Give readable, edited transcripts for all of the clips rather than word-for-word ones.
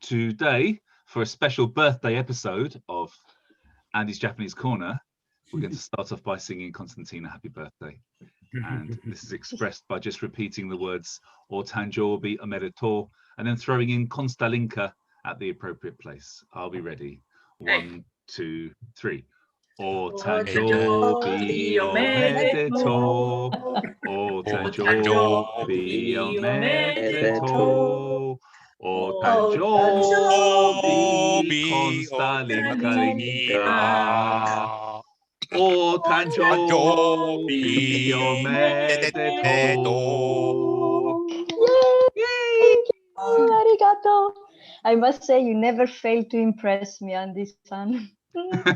Today, for a special birthday episode of Andy's Japanese Corner, we're going to start off by singing Constantina Happy Birthday. And this is expressed by just repeating the words O Tanjobi Omedetou and then throwing in Konstalinka at the appropriate place. I'll be ready. 1, 2, 3. O Tanjobi Omedetou. O Tanjobi Omedetou. O Tanjobi Konstalinka. O Tanjobi Omedetou. Yay! Arigato. I must say, you never fail to impress me on this one,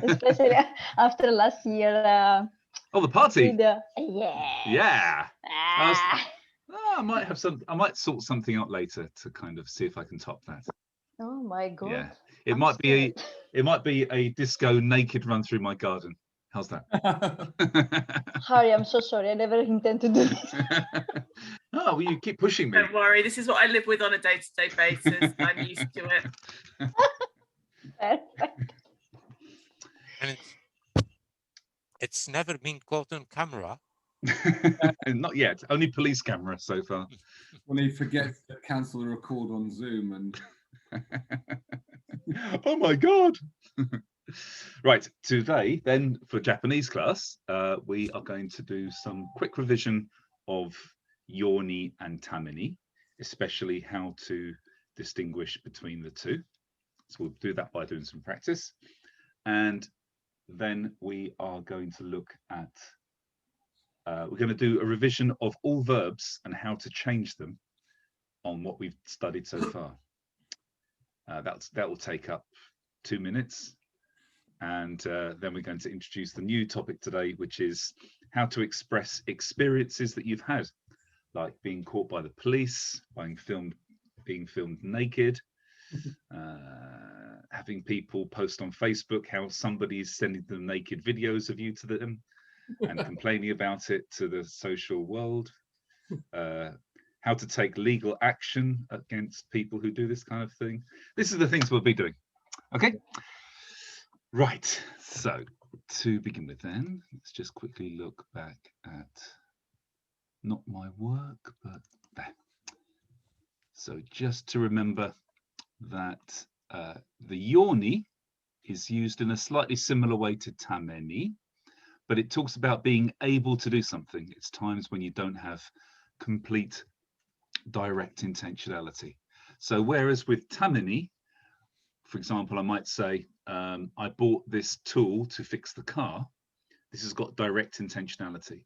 especially after last year. Oh, the party. Yeah. I might have some. I might sort something out later to kind of see if I can top that. Oh my God. Yeah, it might be a disco naked run through my garden. How's that? Harry, I'm so sorry. I never intend to do this. Oh, well, you keep pushing me. Don't worry. This is what I live with on a day-to-day basis. I'm used to it. Perfect. And it's never been caught on camera. Not yet. Only police camera so far. When he forgets to cancel the record on Zoom and. Oh my God. Right, today then for Japanese class, we are going to do some quick revision of yoni and tamini, especially how to distinguish between the two. So we'll do that by doing some practice. And then we are going to look at, we're going to do a revision of all verbs and how to change them on what we've studied so far. That will take up 2 minutes. And then we're going to introduce the new topic today, which is how to express experiences that you've had, like being caught by the police, being filmed naked, having people post on Facebook how somebody's sending them naked videos of you to them and complaining about it to the social world, how to take legal action against people who do this kind of thing. This is the things we'll be doing. Okay. Right, so to begin with then, let's just quickly look back at not my work, but there. So just to remember that the yoni is used in a slightly similar way to tameni, but it talks about being able to do something. It's times when you don't have complete direct intentionality. So whereas with tameni, for example, I might say, I bought this tool to fix the car. This has got direct intentionality.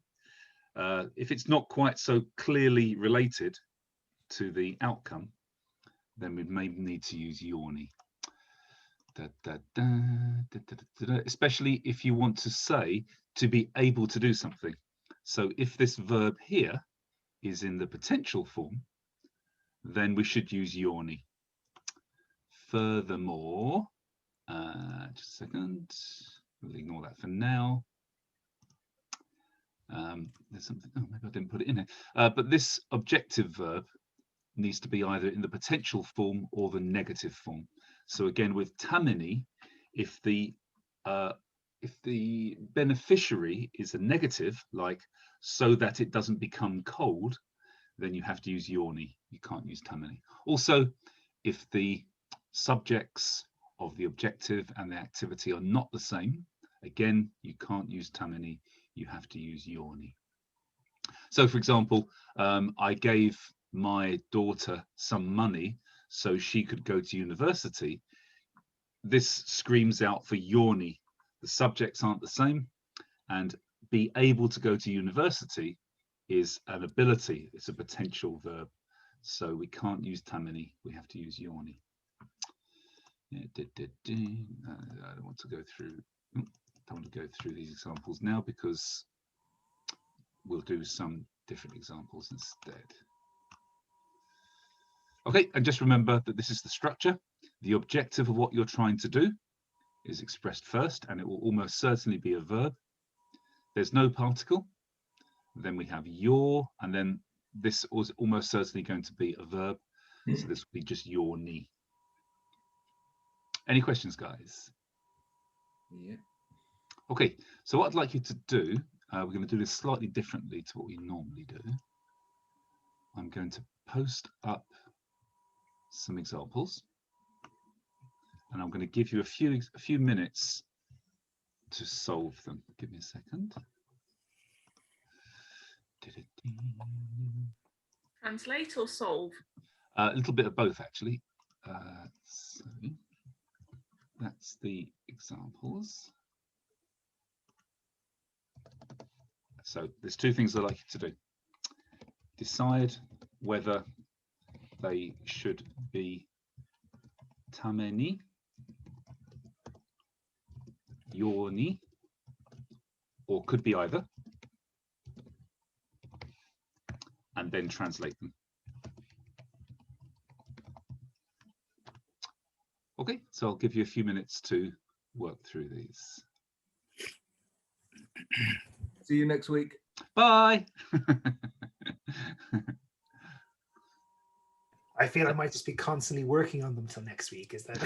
If it's not quite so clearly related to the outcome, then we may need to use yoni. Especially if you want to say to be able to do something. So if this verb here is in the potential form, then we should use yoni. Furthermore, just a second, we'll ignore that for now. There's something, oh, maybe I didn't put it in here. But this objective verb needs to be either in the potential form or the negative form. So again, with tamini, if the beneficiary is a negative, like so that it doesn't become cold, then you have to use yoni. You can't use tamini. Also, if the subjects of the objective and the activity are not the same, again, you can't use tamini, you have to use yoni. So for example, I gave my daughter some money so she could go to university. This screams out for yoni. The subjects aren't the same, and be able to go to university is an ability, it's a potential verb. So we can't use tamini, we have to use yoni. I don't want to go through these examples now because we'll do some different examples instead. Okay, and just remember that this is the structure. The objective of what you're trying to do is expressed first, and it will almost certainly be a verb. There's no particle. Then we have your, and then this was almost certainly going to be a verb. So this will be just yoni. Any questions, guys? Yeah. Okay, so what I'd like you to do, we're going to do this slightly differently to what we normally do. I'm going to post up some examples, and I'm going to give you a few minutes to solve them. Give me a second. Translate or solve? A little bit of both, actually. So that's the examples. So there's two things I'd like you to do. Decide whether they should be tameni, yoni, or could be either, and then translate them. Okay, so I'll give you a few minutes to work through these. See you next week. Bye. I feel I might just be constantly working on them till next week. Is that?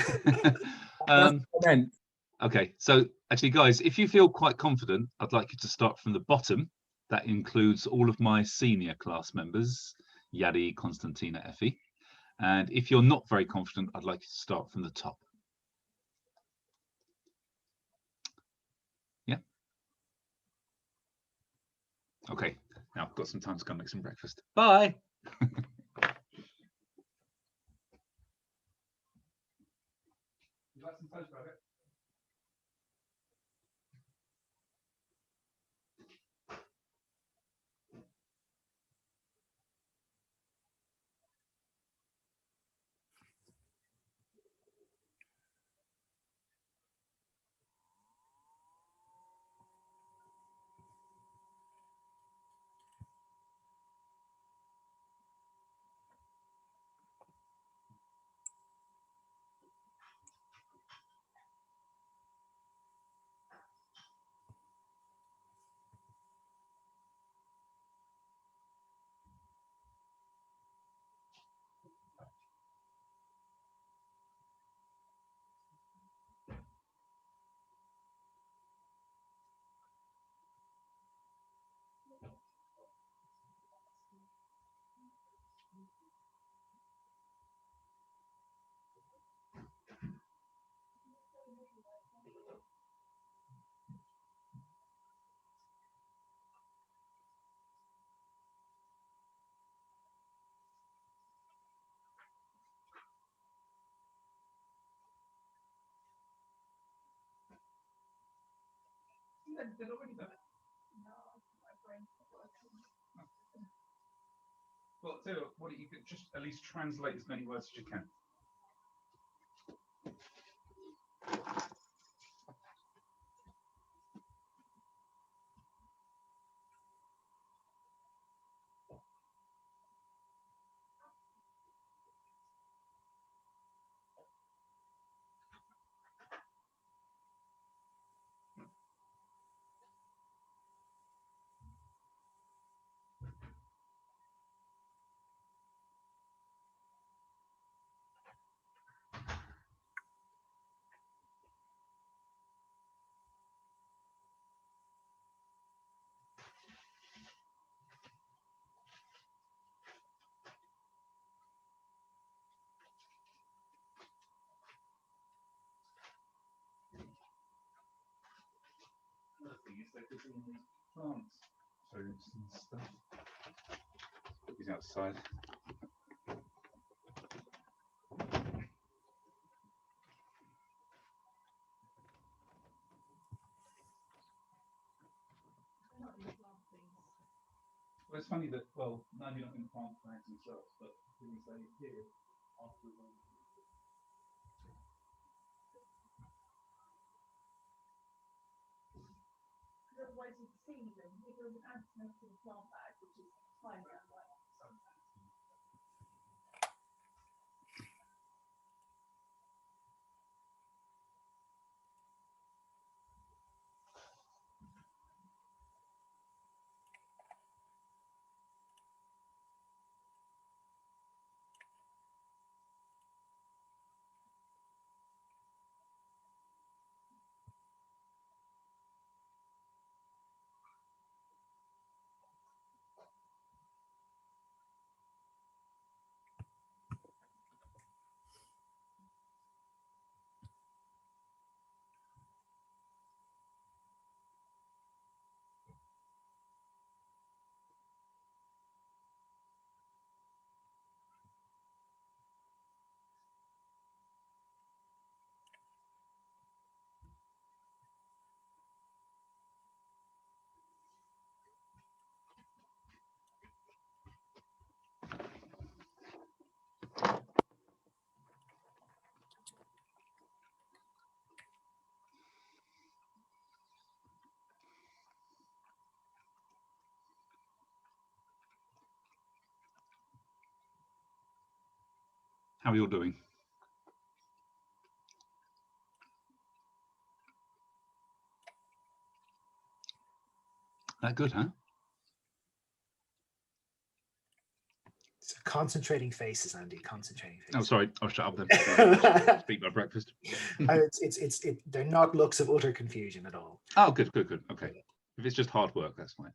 Okay, so actually, guys, if you feel quite confident, I'd like you to start from the bottom. That includes all of my senior class members, Yadi, Constantina, Effie. And if you're not very confident, I'd like you to start from the top. Yeah. Okay, now I've got some time to go and make some breakfast. Bye. You like some toast, Rabbit? They'd already done it. Well, tell you what, you could just at least translate as many words as you can. Another thing is they could be in these plants, foods and stuff. He's outside. Well, it's funny that, well, no, you're not going to plant flags themselves, but things they here after the otherwise you'd see them if there was an antidote to the plant bag, which is highly unlikely. How are you all doing? That good, huh? So concentrating faces, Andy. Concentrating faces. Oh, sorry. I'll shut up then. Speak my breakfast. They're not looks of utter confusion at all. Oh, good, good, good. Okay. If it's just hard work, that's fine.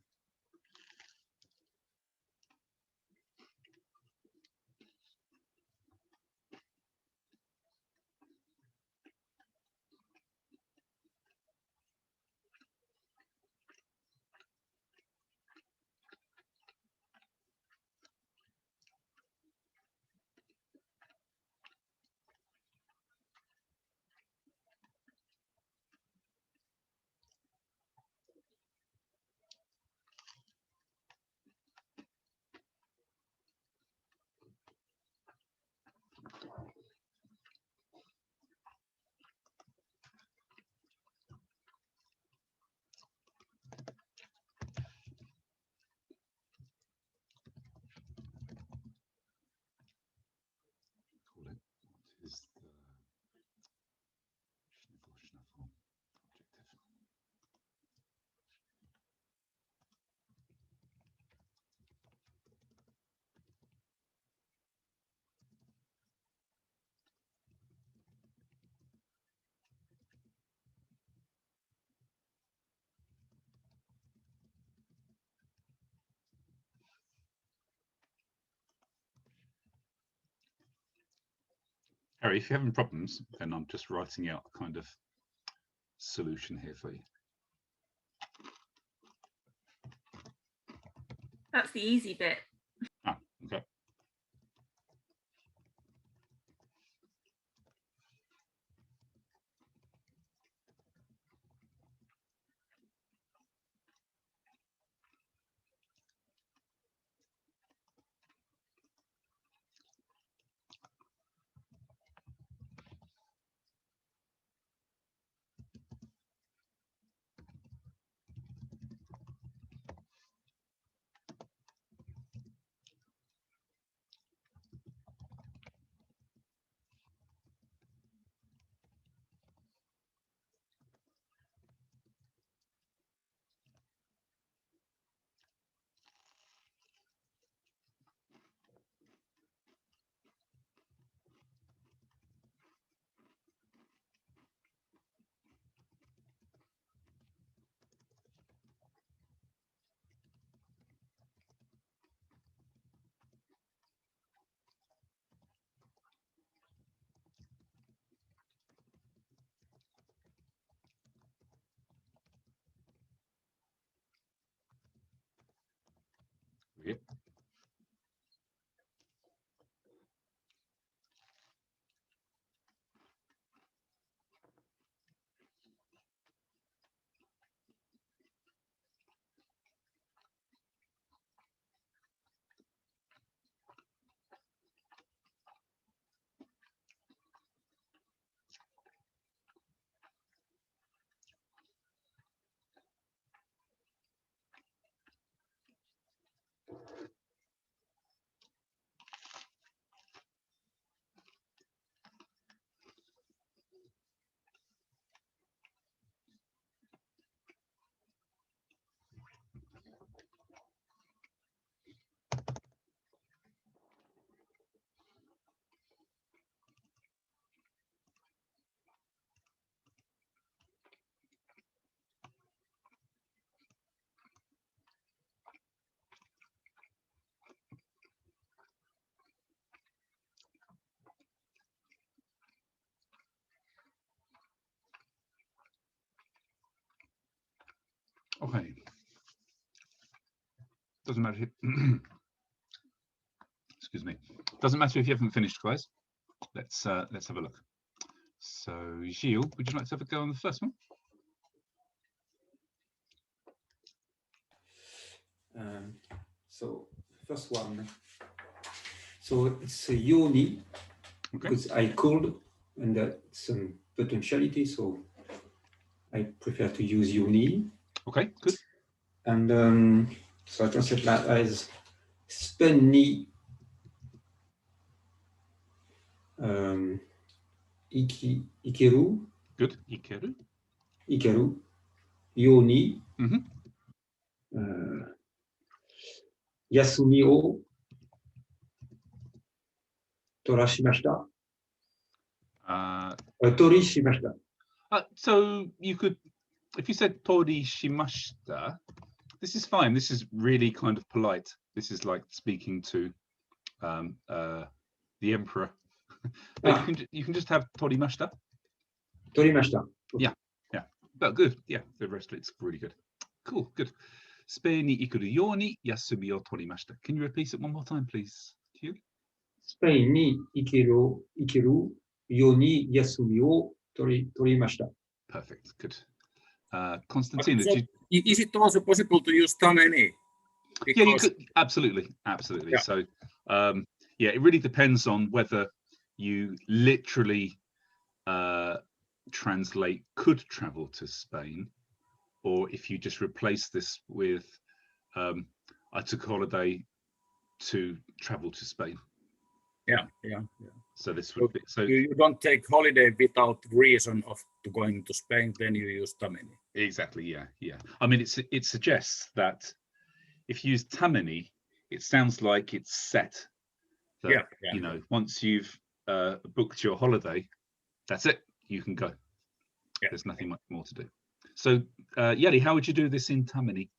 Call it. What is the shuffle objective? Harry, if you're having problems, then I'm just writing out a kind of solution here for you. That's the easy bit. Ah, okay. Yep. Okay. Doesn't matter if excuse me. Doesn't matter if you haven't finished, guys. Let's have a look. So, Gilles, would you like to have a go on the first one? So first one. So it's a uni, Okay. because I called and some potentiality, so I prefer to use uni. Okay, good. And so I translate that as spenny ikeru, Good. Ikeru. ikeru, yoni, Mhm. yasumi o torashimashita, torishimashita. So you could, if you said tori shimashita, this is fine. This is really kind of polite. This is like speaking to the emperor. But you can just have torimashita. Torimashita. Yeah. But good. Yeah, the rest of it's really good. Cool. Good. Spain ni ikuru yoni yasumi o torimashita. Can you repeat it one more time, please? Hugh? スペインに行けるように休みを取りました。 Perfect. Good. Constantina, So, is it also possible to use tameni? Yeah, you could. Absolutely. Yeah. So, yeah, it really depends on whether you literally translate could travel to Spain, or if you just replace this with I took a holiday to travel to Spain. Yeah. So this would be so. You don't take holiday without reason of going to Spain, then you use tameni. Exactly. Yeah. I mean, it suggests that if you use tameni, it sounds like it's set. That, Yeah. You know, once you've booked your holiday, that's it. You can go. Yeah. There's nothing much more to do. So, Yeri, how would you do this in tameni?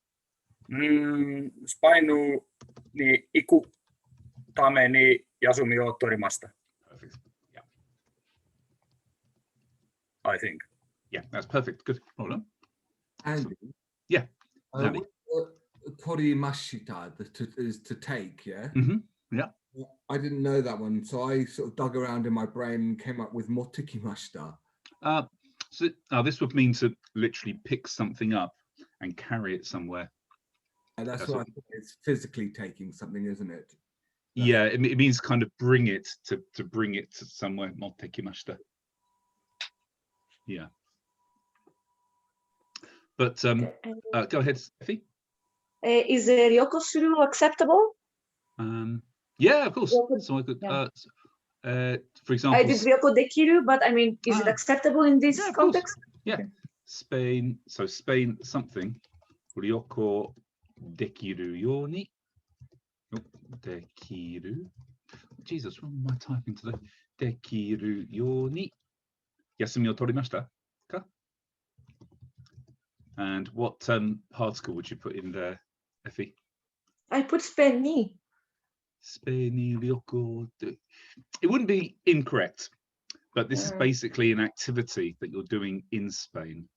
Spainu ni iku tameni yasumi o torimasta. Perfect. Yeah. I think. Yeah, that's perfect. Good. Well done. Andy. Yeah. Danny. Torimashita is to take, yeah? Yeah. I didn't know that one, so I sort of dug around in my brain and came up with motikimashita. So this would mean to literally pick something up and carry it somewhere. And that's what I think it's physically taking something, isn't it? Yeah, it means kind of bring it to bring it to somewhere. Motekimashita. Yeah. But go ahead, Steffi. Is ryoko suru acceptable? Yeah, of course. Ryoko, So I could, yeah. for example, I did ryoko dekiru, but I mean, is it acceptable in this context? Yeah. Okay. Spain. So Spain something. Ryoko dekiru yoni. Dekiru. Jesus, what am I typing today? Dekiru yoni. Yasumi o torimashita. And what particle would you put in there, Effie? I put Spain ni. Spain ryoko. It wouldn't be incorrect, but this is basically an activity that you're doing in Spain.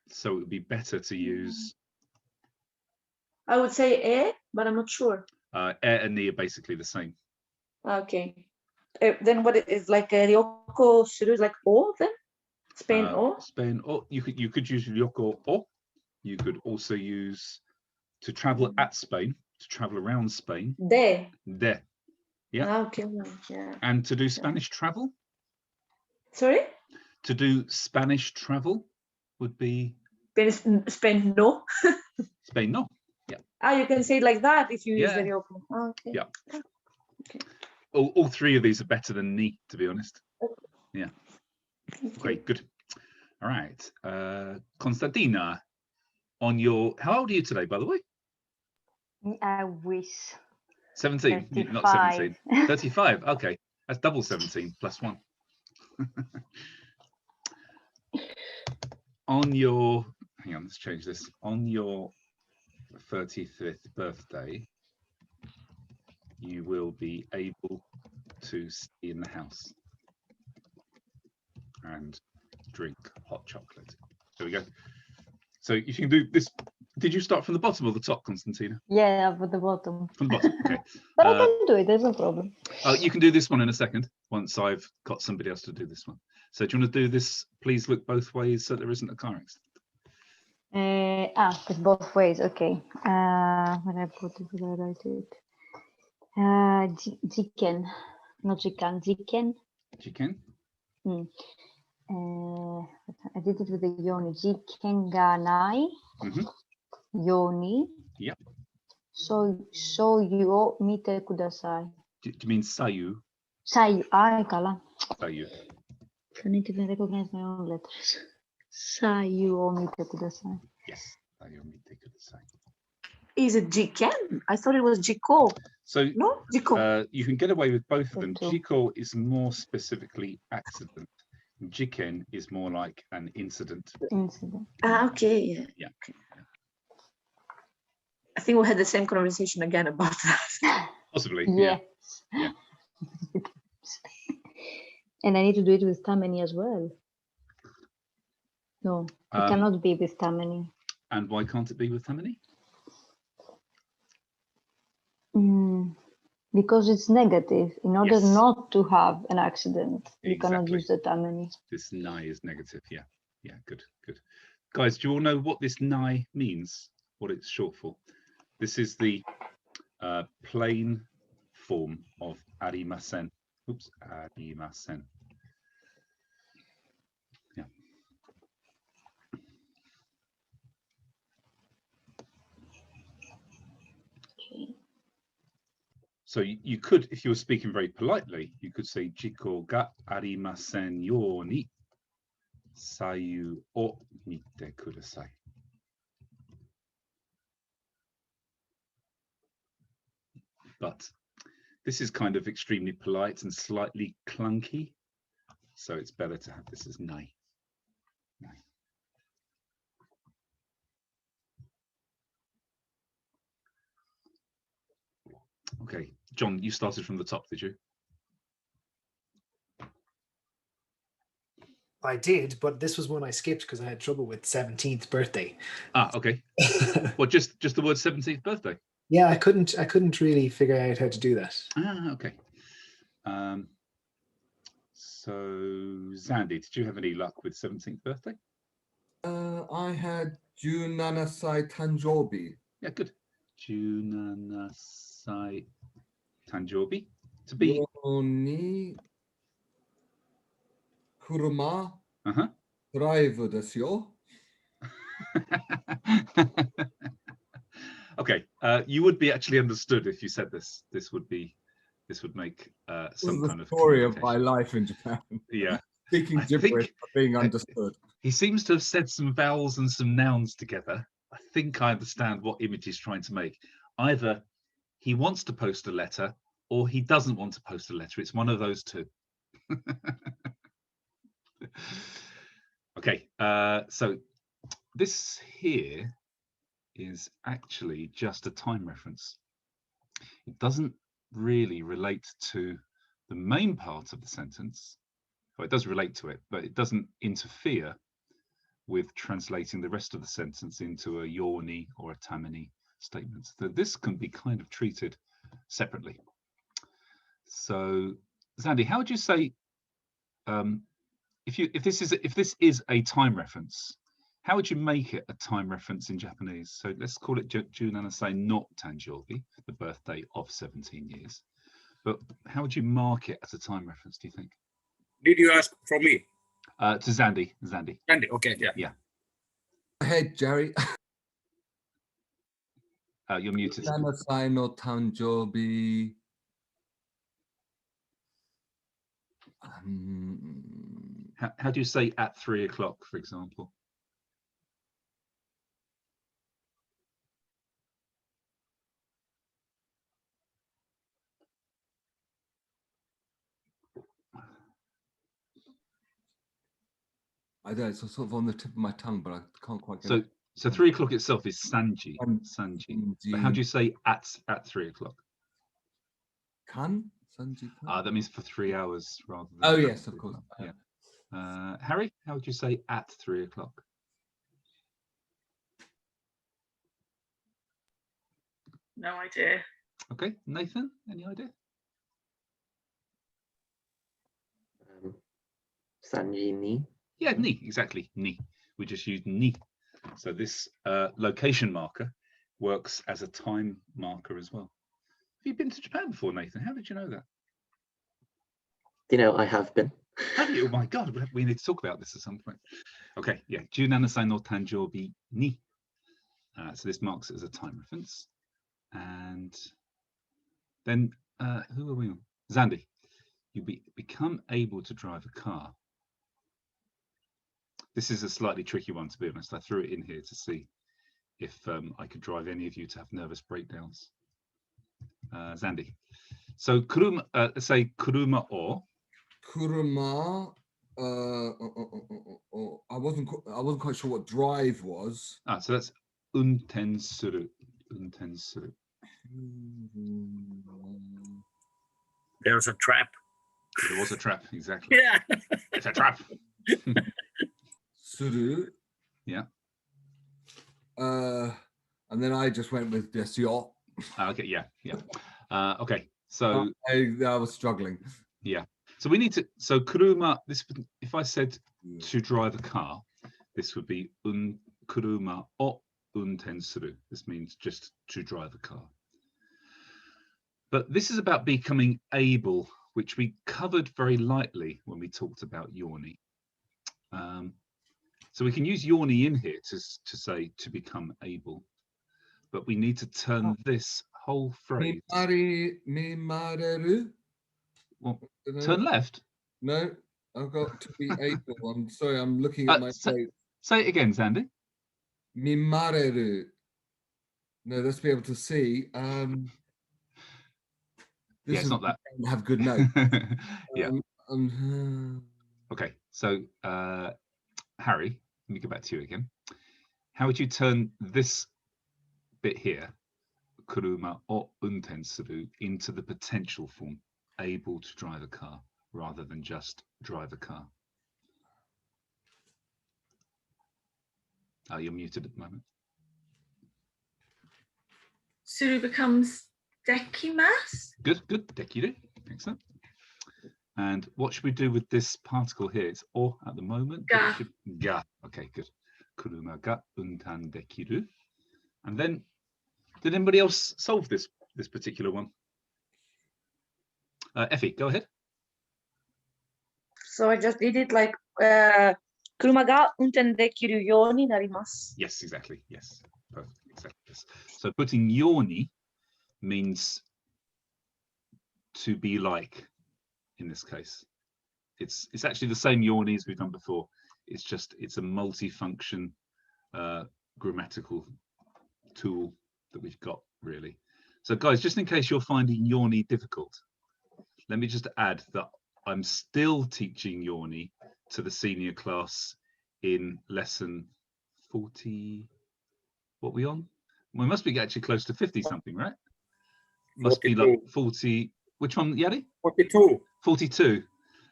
So it would be better to use. I would say but I'm not sure. And ni are basically the same. Okay. Then what is like ryoko suru is like o then? Spain o? Spain o. You could use ryoko o. You could also use to travel at Spain, to travel around Spain. De. Yeah. Okay. Yeah. And to do Spanish travel? Sorry? To do Spanish travel would be Spain no. Spain no. Yeah. You can say it like that if you use the ryoko. Okay. Yeah. Okay. All three of these are better than ni, to be honest. Yeah. Great, good. All right. Constantina, on your, how old are you today, by the way? I wish. 17, 35. not 17. 35, okay. That's double 17 plus 1. On your, hang on, let's change this. On your 35th birthday, you will be able to stay in the house and drink hot chocolate. There we go. So if you can do this, did you start from the bottom or the top, Constantina? Yeah, at the bottom. From the bottom, okay. But I can do it, there's no problem. You can do this one in a second, once I've got somebody else to do this one. So do you want to do this, please look both ways so there isn't a car accident? It's both ways, okay. When I put it, where I write it? Jiken, not jikan, jiken. Jiken? I did it with the yoni. Jiken ga nai. Yoni. Yeah. Soyu o mite kudasai. Do you mean sayu? Sayu. Ay, kala. Sayu. I need to even recognize my own letters. Sayu omite kudasai. Yes. Sayu omite kudasai. Is it Jiken? I thought it was Jiko. So No, Jiko. you can get away with both of them. Jiko. Jiko is more specifically accident. Jiken is more like an incident. Incident. Okay. Yeah. Yeah. Okay. I think we had the same conversation again about that. Possibly. Yes. Yeah. And I need to do it with Tammany as well. No, it cannot be with Tammany. And why can't it be with Tammany? Because it's negative. In order Yes. not to have an accident, you cannot Exactly. use the Tammany. This nai is negative. Yeah. Yeah. Good. Good. Guys, do you all know what this nai means? What it's short for? This is the plain form of arimasen. Oops, arimasen. Yeah. Okay. So you could, if you were speaking very politely, you could say jiko ga arimasen yo ni sayu o mite kudasai. But this is kind of extremely polite and slightly clunky, so it's better to have this as nai. Nai. Okay, John, you started from the top, did you? I did, but this was one I skipped because I had trouble with 17th birthday. Ah, okay. Well, just the word 17th birthday. Yeah, I couldn't really figure out how to do that. Ah, okay. So Zandy, did you have any luck with 17th birthday? I had 17歳誕生日. Yeah, good. 17歳誕生日 to be. よに車 Uh-huh. ドライブですよ. Okay, you would be actually understood if you said this. This would make some kind of story of my communication. life in Japan. Yeah. Speaking gibberish but being understood. He seems to have said some vowels and some nouns together. I think I understand what image he's trying to make. Either he wants to post a letter or he doesn't want to post a letter. It's one of those two. Okay, so this here is actually just a time reference. It doesn't really relate to the main part of the sentence. Well, it does relate to it, but it doesn't interfere with translating the rest of the sentence into a yoni or a tamani statement. So this can be kind of treated separately. So, Zandy, how would you say if this is a time reference? How would you make it a time reference in Japanese? So let's call it Junanasai not Tanjobi, the birthday of 17 years. But how would you mark it as a time reference, do you think? Did you ask from me? To Zandy. Zandy, okay, yeah. Yeah. Go ahead, Jerry. You're muted. 17歳の誕生日. How do you say at 3 o'clock, for example? I don't know, it's sort of on the tip of my tongue, but I can't quite get So it. so 3 o'clock itself is Sanji. Sanji. But how do you say at 3 o'clock? Kan? Sanji kan? That means for 3 hours rather than. Oh yes, of course. Yeah. Harry, how would you say at 3 o'clock? No idea. Okay, Nathan, any idea? Sanji ni. Yeah, ni, exactly, ni. We just use ni. So this location marker works as a time marker as well. Have you been to Japan before, Nathan? How did you know that? You know, I have been. Have you? Oh my God, we need to talk about this at some point. Okay, yeah, 17歳の誕生日に. So this marks it as a time reference. And then, who are we on? Zandy, you become able to drive a car. This is a slightly tricky one, to be honest. I threw it in here to see if I could drive any of you to have nervous breakdowns. Zandy. So kuruma, let's say kuruma o. Kuruma. I wasn't quite sure what drive was. So that's unten suru. Unten suru. There's a trap. There was a trap, exactly. Yeah. It's a trap. Suru. Yeah. And then I just went with desyo. Okay, yeah. Okay, so I was struggling. Yeah. So we need to. So kuruma. This, if I said to drive a car, this would be kuruma o unten suru. This means just to drive a car. But this is about becoming able, which we covered very lightly when we talked about yoni. So we can use yoni in here to say to become able, but we need to turn this whole phrase. Well, turn left? No, I've got to be able. I'm sorry, I'm looking at my face. Say it again, Sandy. Mimareru. No, let's be able to see. This it's not that. Have good notes. Yeah. Okay, so Harry, let me go back to you again. How would you turn this bit here, kuruma o unten suru, into the potential form, able to drive a car, rather than just drive a car? You're muted at the moment. Suru becomes dekimasu. Good, dekiru. Excellent. And what should we do with this particle here? It's o at the moment. Ga. Ga. Okay, good. Kuruma ga untan dekiru. And then, did anybody else solve this particular one? Effie, go ahead. So I just did it like kuruma ga unten dekiru you ni narimasu. Yes, exactly. Yes, perfect. Exactly. Yes. So putting yoni means to be like. In this case, it's actually the same yoni as we've done before. It's a multi-function grammatical tool that we've got, really. So guys, just in case you're finding yoni difficult, let me just add that I'm still teaching yoni to the senior class in lesson 40. What are we on? We must be actually close to 50 something, right? Must 42. Be like 40. Which one, Yadi? 42. 42.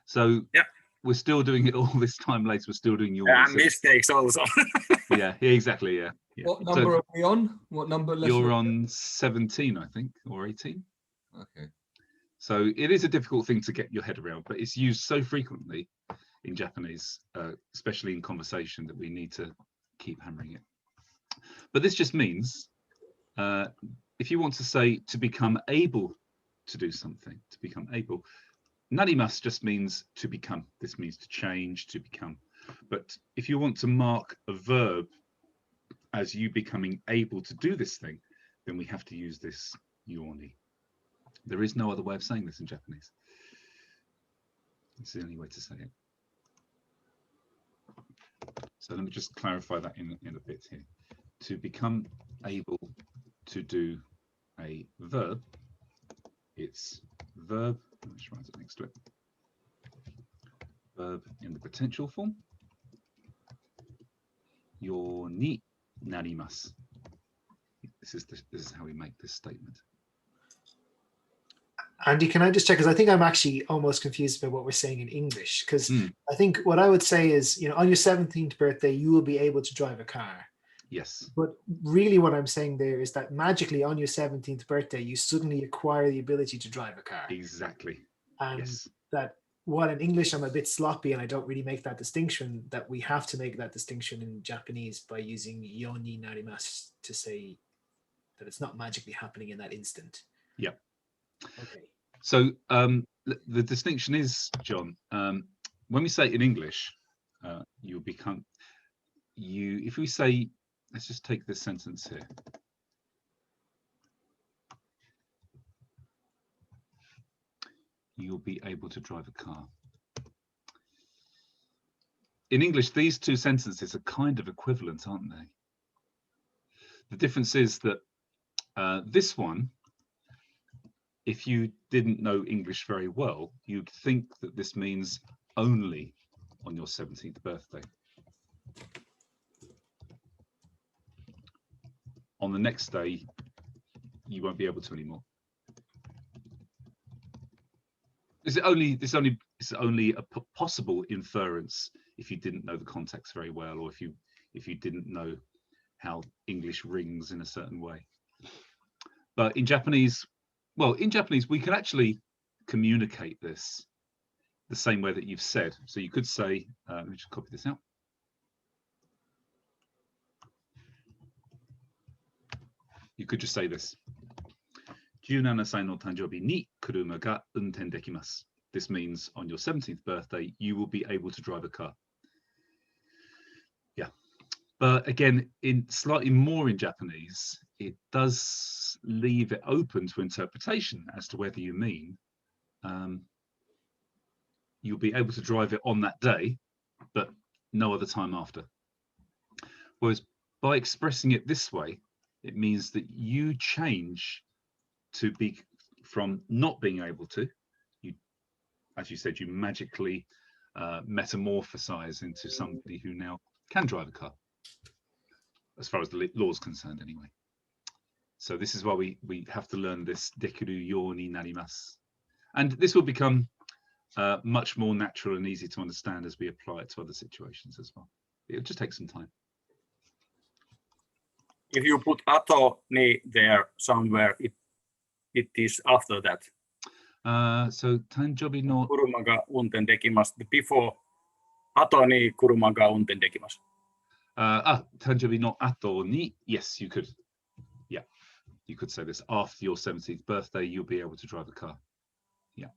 So yeah, we're still doing it all this time later. We're still doing your mistakes also. yeah, exactly. Yeah. What number are we on? What number? You're on 17, I think, or 18. Okay. So it is a difficult thing to get your head around, but it's used so frequently in Japanese, especially in conversation, that we need to keep hammering it. But this just means if you want to say to become able to do something, to become able, narimasu just means to become. This means to change, to become. But if you want to mark a verb as you becoming able to do this thing, then we have to use this yoni. There is no other way of saying this in Japanese. It's the only way to say it. So let me just clarify that in a bit here. To become able to do a verb, it's verb, let's write it next to it. Verb in the potential form. Yo ni narimasu. This is how we make this statement. Andy, can I just check? Because I think I'm actually almost confused about what we're saying in English. Because I think what I would say is, on your 17th birthday, you will be able to drive a car. Yes. But really what I'm saying there is that magically on your 17th birthday, you suddenly acquire the ability to drive a car. Exactly. And yes. That while in English I'm a bit sloppy and I don't really make that distinction, that we have to make that distinction in Japanese by using yoni narimasu to say that it's not magically happening in that instant. Yeah. Okay. So the distinction is, John, when we say it in English, you'll become, if we say, let's just take this sentence here. you'll be able to drive a car. In English, these two sentences are kind of equivalent, aren't they? The difference is that this one, if you didn't know English very well, you'd think that this means only on your 17th birthday. On the next day, you won't be able to anymore. It's only a possible inference if you didn't know the context very well, or if you didn't know how English rings in a certain way. But in Japanese, well, in Japanese, we can actually communicate this the same way that you've said. So you could say, let me just copy this out. You could just say this. 17歳の誕生日に車が運転できます. This means on your 17th birthday, you will be able to drive a car. Yeah. But again, in slightly more in Japanese, it does leave it open to interpretation as to whether you mean you'll be able to drive it on that day, but no other time after. Whereas by expressing it this way, it means that you change to be from not being able to, you, as you said, you magically metamorphosize into somebody who now can drive a car, as far as the law is concerned anyway. So this is why we have to learn this dekiru you ni narimasu. And this will become much more natural and easy to understand as we apply it to other situations as well. It'll just take some time. If you put ato ni there somewhere, it is after that. So tanjobi no kuruma ga unten dekimasu. Before ato ni kuruma ga unten dekimasu. Tanjobi no ato ni, yes, you could. Yeah, you could say this. After your 17th birthday, you'll be able to drive a car. Yeah.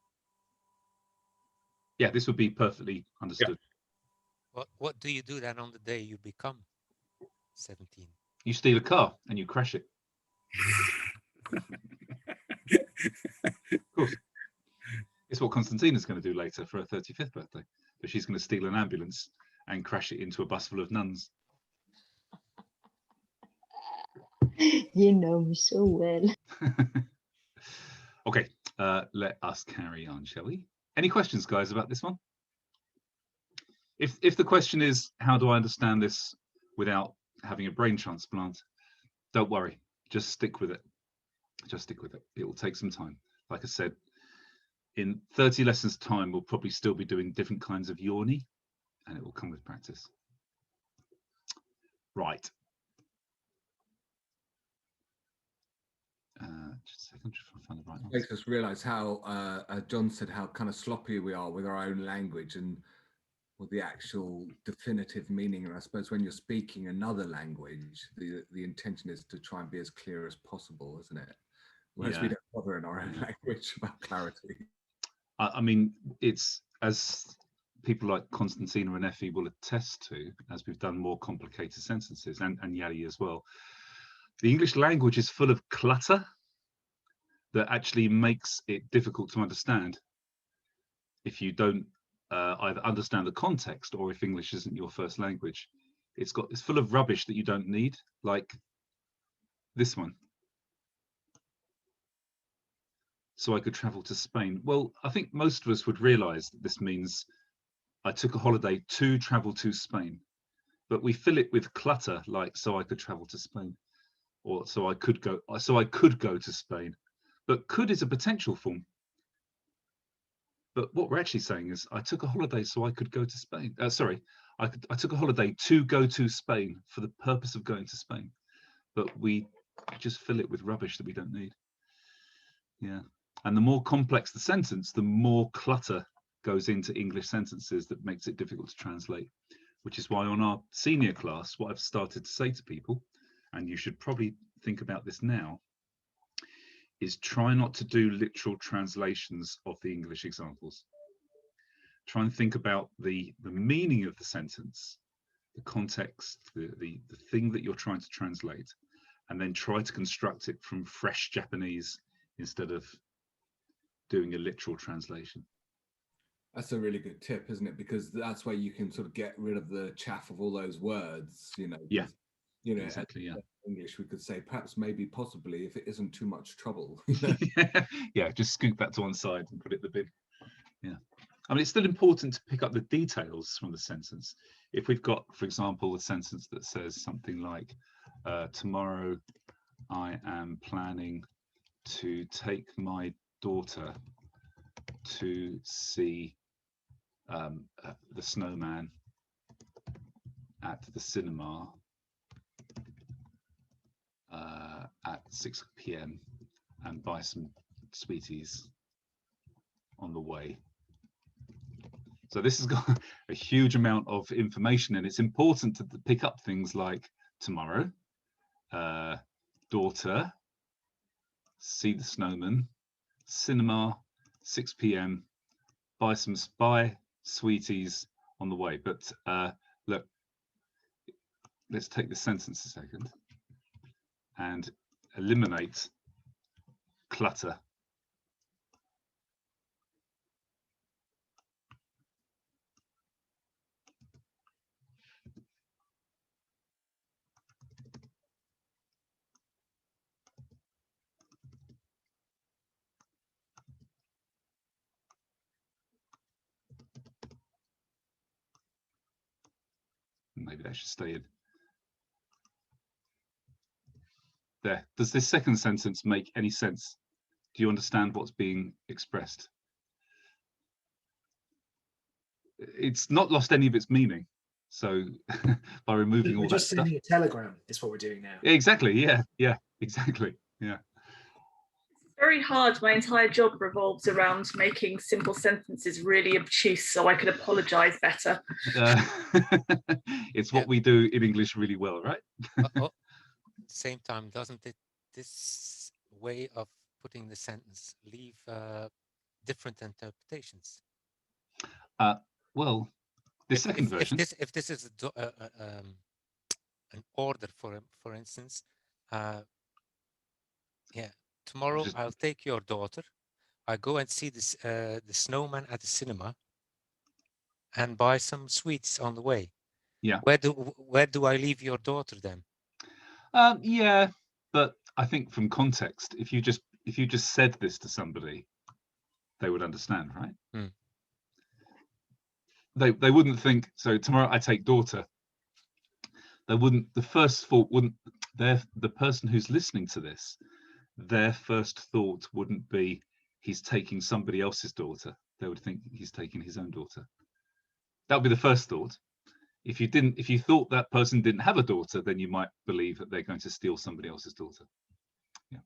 Yeah, this would be perfectly understood. Yeah. What do you do then on the day you become 17? You steal a car and you crash it. Of course. It's what Constantina's going to do later for her 35th birthday. But she's going to steal an ambulance and crash it into a bus full of nuns. You know me so well. Okay, let us carry on, shall we? Any questions, guys, about this one? If the question is, how do I understand this without having a brain transplant, don't worry, just stick with it. Just stick with it. It will take some time. Like I said, in 30 lessons time, we'll probably still be doing different kinds of yoni, and it will come with practice. Right. Just a second, just trying to find the right one. Makes us realise how John said how kind of sloppy we are with our own language and with the actual definitive meaning. And I suppose when you're speaking another language, the intention is to try and be as clear as possible, isn't it? Whereas we don't bother in our own language about clarity. I mean, it's, as people like Constantina and Effie will attest to, as we've done more complicated sentences, and Yari as well, the English language is full of clutter that actually makes it difficult to understand if you don't either understand the context or if English isn't your first language. It's full of rubbish that you don't need, like this one. So I could travel to Spain. Well, I think most of us would realize that this means I took a holiday to travel to Spain, but we fill it with clutter, like so I could travel to Spain, or so I could go to Spain. But could is a potential form. But what we're actually saying is I took a holiday so I could go to Spain. I took a holiday to go to Spain for the purpose of going to Spain. But we just fill it with rubbish that we don't need. Yeah. And the more complex the sentence, the more clutter goes into English sentences that makes it difficult to translate, which is why on our senior class, what I've started to say to people, and you should probably think about this now, is try not to do literal translations of the English examples. Try and think about the meaning of the sentence, the context, the thing that you're trying to translate, and then try to construct it from fresh Japanese instead of doing a literal translation. That's a really good tip, isn't it? Because that's where you can sort of get rid of the chaff of all those words, you know. Yeah. You know, Exactly. Yeah. English, we could say perhaps, maybe, possibly, if it isn't too much trouble. Yeah, just scoot that to one side and put it in the bin. Yeah. I mean, it's still important to pick up the details from the sentence. If we've got, for example, a sentence that says something like, tomorrow I am planning to take my daughter to see the snowman at the cinema at 6 p.m. and buy some sweeties on the way. So this has got a huge amount of information, and it's important to pick up things like tomorrow, daughter, see the snowman, cinema, 6 p.m, buy sweeties on the way. But look, let's take this sentence a second and eliminate clutter. Maybe that should stay in. There. Does this second sentence make any sense? Do you understand what's being expressed? It's not lost any of its meaning. So by removing all that just stuff. sending a telegram is what we're doing now. Exactly. Yeah. Yeah. Exactly. Yeah. Very hard. My entire job revolves around making simple sentences really obtuse so I can apologize better. It's what we do in English really well, right? Same time, doesn't it, this way of putting the sentence leave different interpretations? Well, the second version. If this is an order, for instance, yeah, tomorrow I'll take your daughter. I go and see this the snowman at the cinema and buy some sweets on the way. Yeah. Where do I leave your daughter then? Yeah, but I think from context, if you just said this to somebody, they would understand, right? Hmm. They wouldn't think, so tomorrow I take daughter. They wouldn't, the first thought wouldn't, the person who's listening to this, their first thought wouldn't be he's taking somebody else's daughter. They would think he's taking his own daughter. That would be the first thought. If you thought that person didn't have a daughter, then you might believe that they're going to steal somebody else's daughter. Yeah.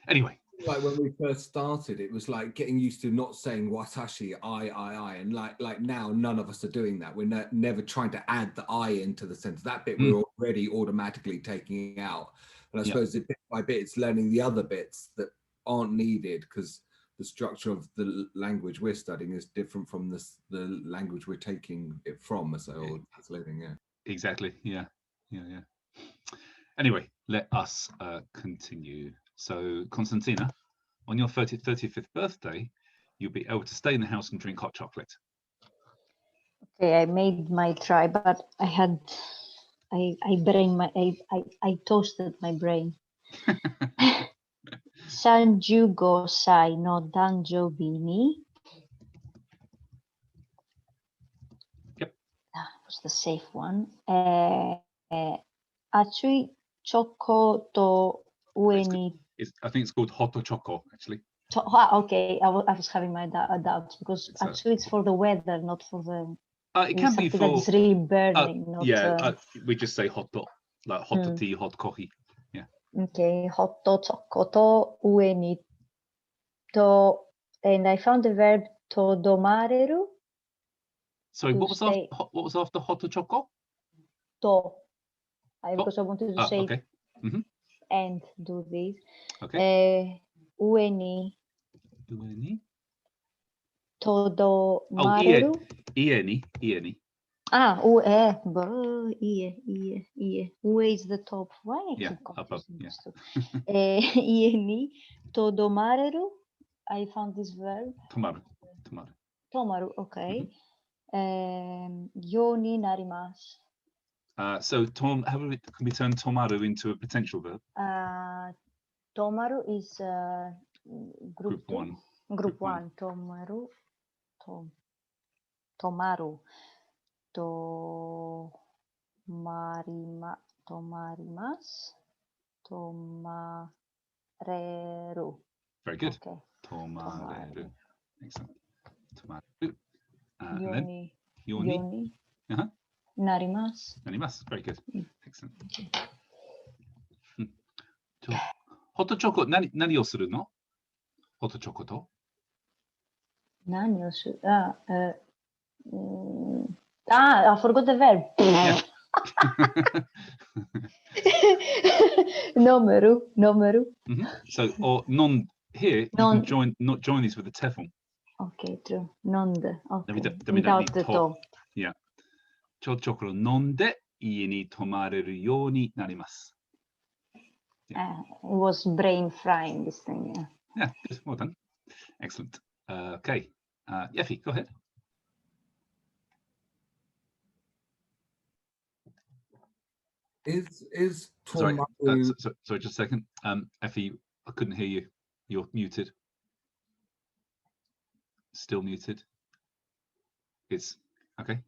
Anyway. Like when we first started, it was like getting used to not saying watashi, I, and like now none of us are doing that. We're never trying to add the I into the sentence. That bit we're already automatically taking out. And I suppose bit by bit, it's learning the other bits that aren't needed because the structure of the language we're studying is different from the language we're taking it from, or translating. Yeah. Exactly. Yeah. Anyway, let us continue. So, Konstantina, on your 35th birthday, you'll be able to stay in the house and drink hot chocolate. Okay, I made my try, but I toasted my brain. Sanjugo sai no danjoubi ni. Yep. That was the safe one. Atsui choco to ue ni. I think it's called Hoto Choco, actually. Okay, I was having my doubts because actually it's for the weather, not for the. It can be for. That is really burning. Not, we just say hotto, like hot tea, hot coffee. Yeah. Okay, hoto choco to ue ni to, and I found the verb to domareru. Sorry, what was after Hoto Choco? To. Because I wanted to say. Okay. And do this. Okay. Ueni. Todo mareru. Ieni. Ue is the top. Why I keep above, confusing these two? Ieni todo mareru. I found this verb. Tomaru. Tomaru. Tomaru, okay. Yoni narimasu. So how can we turn tomaru into a potential verb? Tomaru is group two. 1. Group 1. Tomaru. Tomaru. Tomarimasu. Tomareru. Very good. Okay. Tomareru. Excellent. Tomareru. Yoni. Yoni. Narimasu. Narimasu. Very good. Excellent. Hot chocolate. Nani o suru no? Hot chocolate to? Nani o suru? I forgot the verb. Yeah. Nomeru. So, or non here, Non. you can join these with the teflon. Okay, true. Nonde. Okay. Then we don't Without need the to. Yeah. Hot chocolate nonde ie ni tomareru you ni narimasu. It was brain frying, this thing. Yeah. Yeah, good. Well done. Excellent. Okay. Yeffy, go ahead. Is Sorry, tomaru... sorry, just a second. Effie, I couldn't hear you. You're muted. Still muted. It's okay.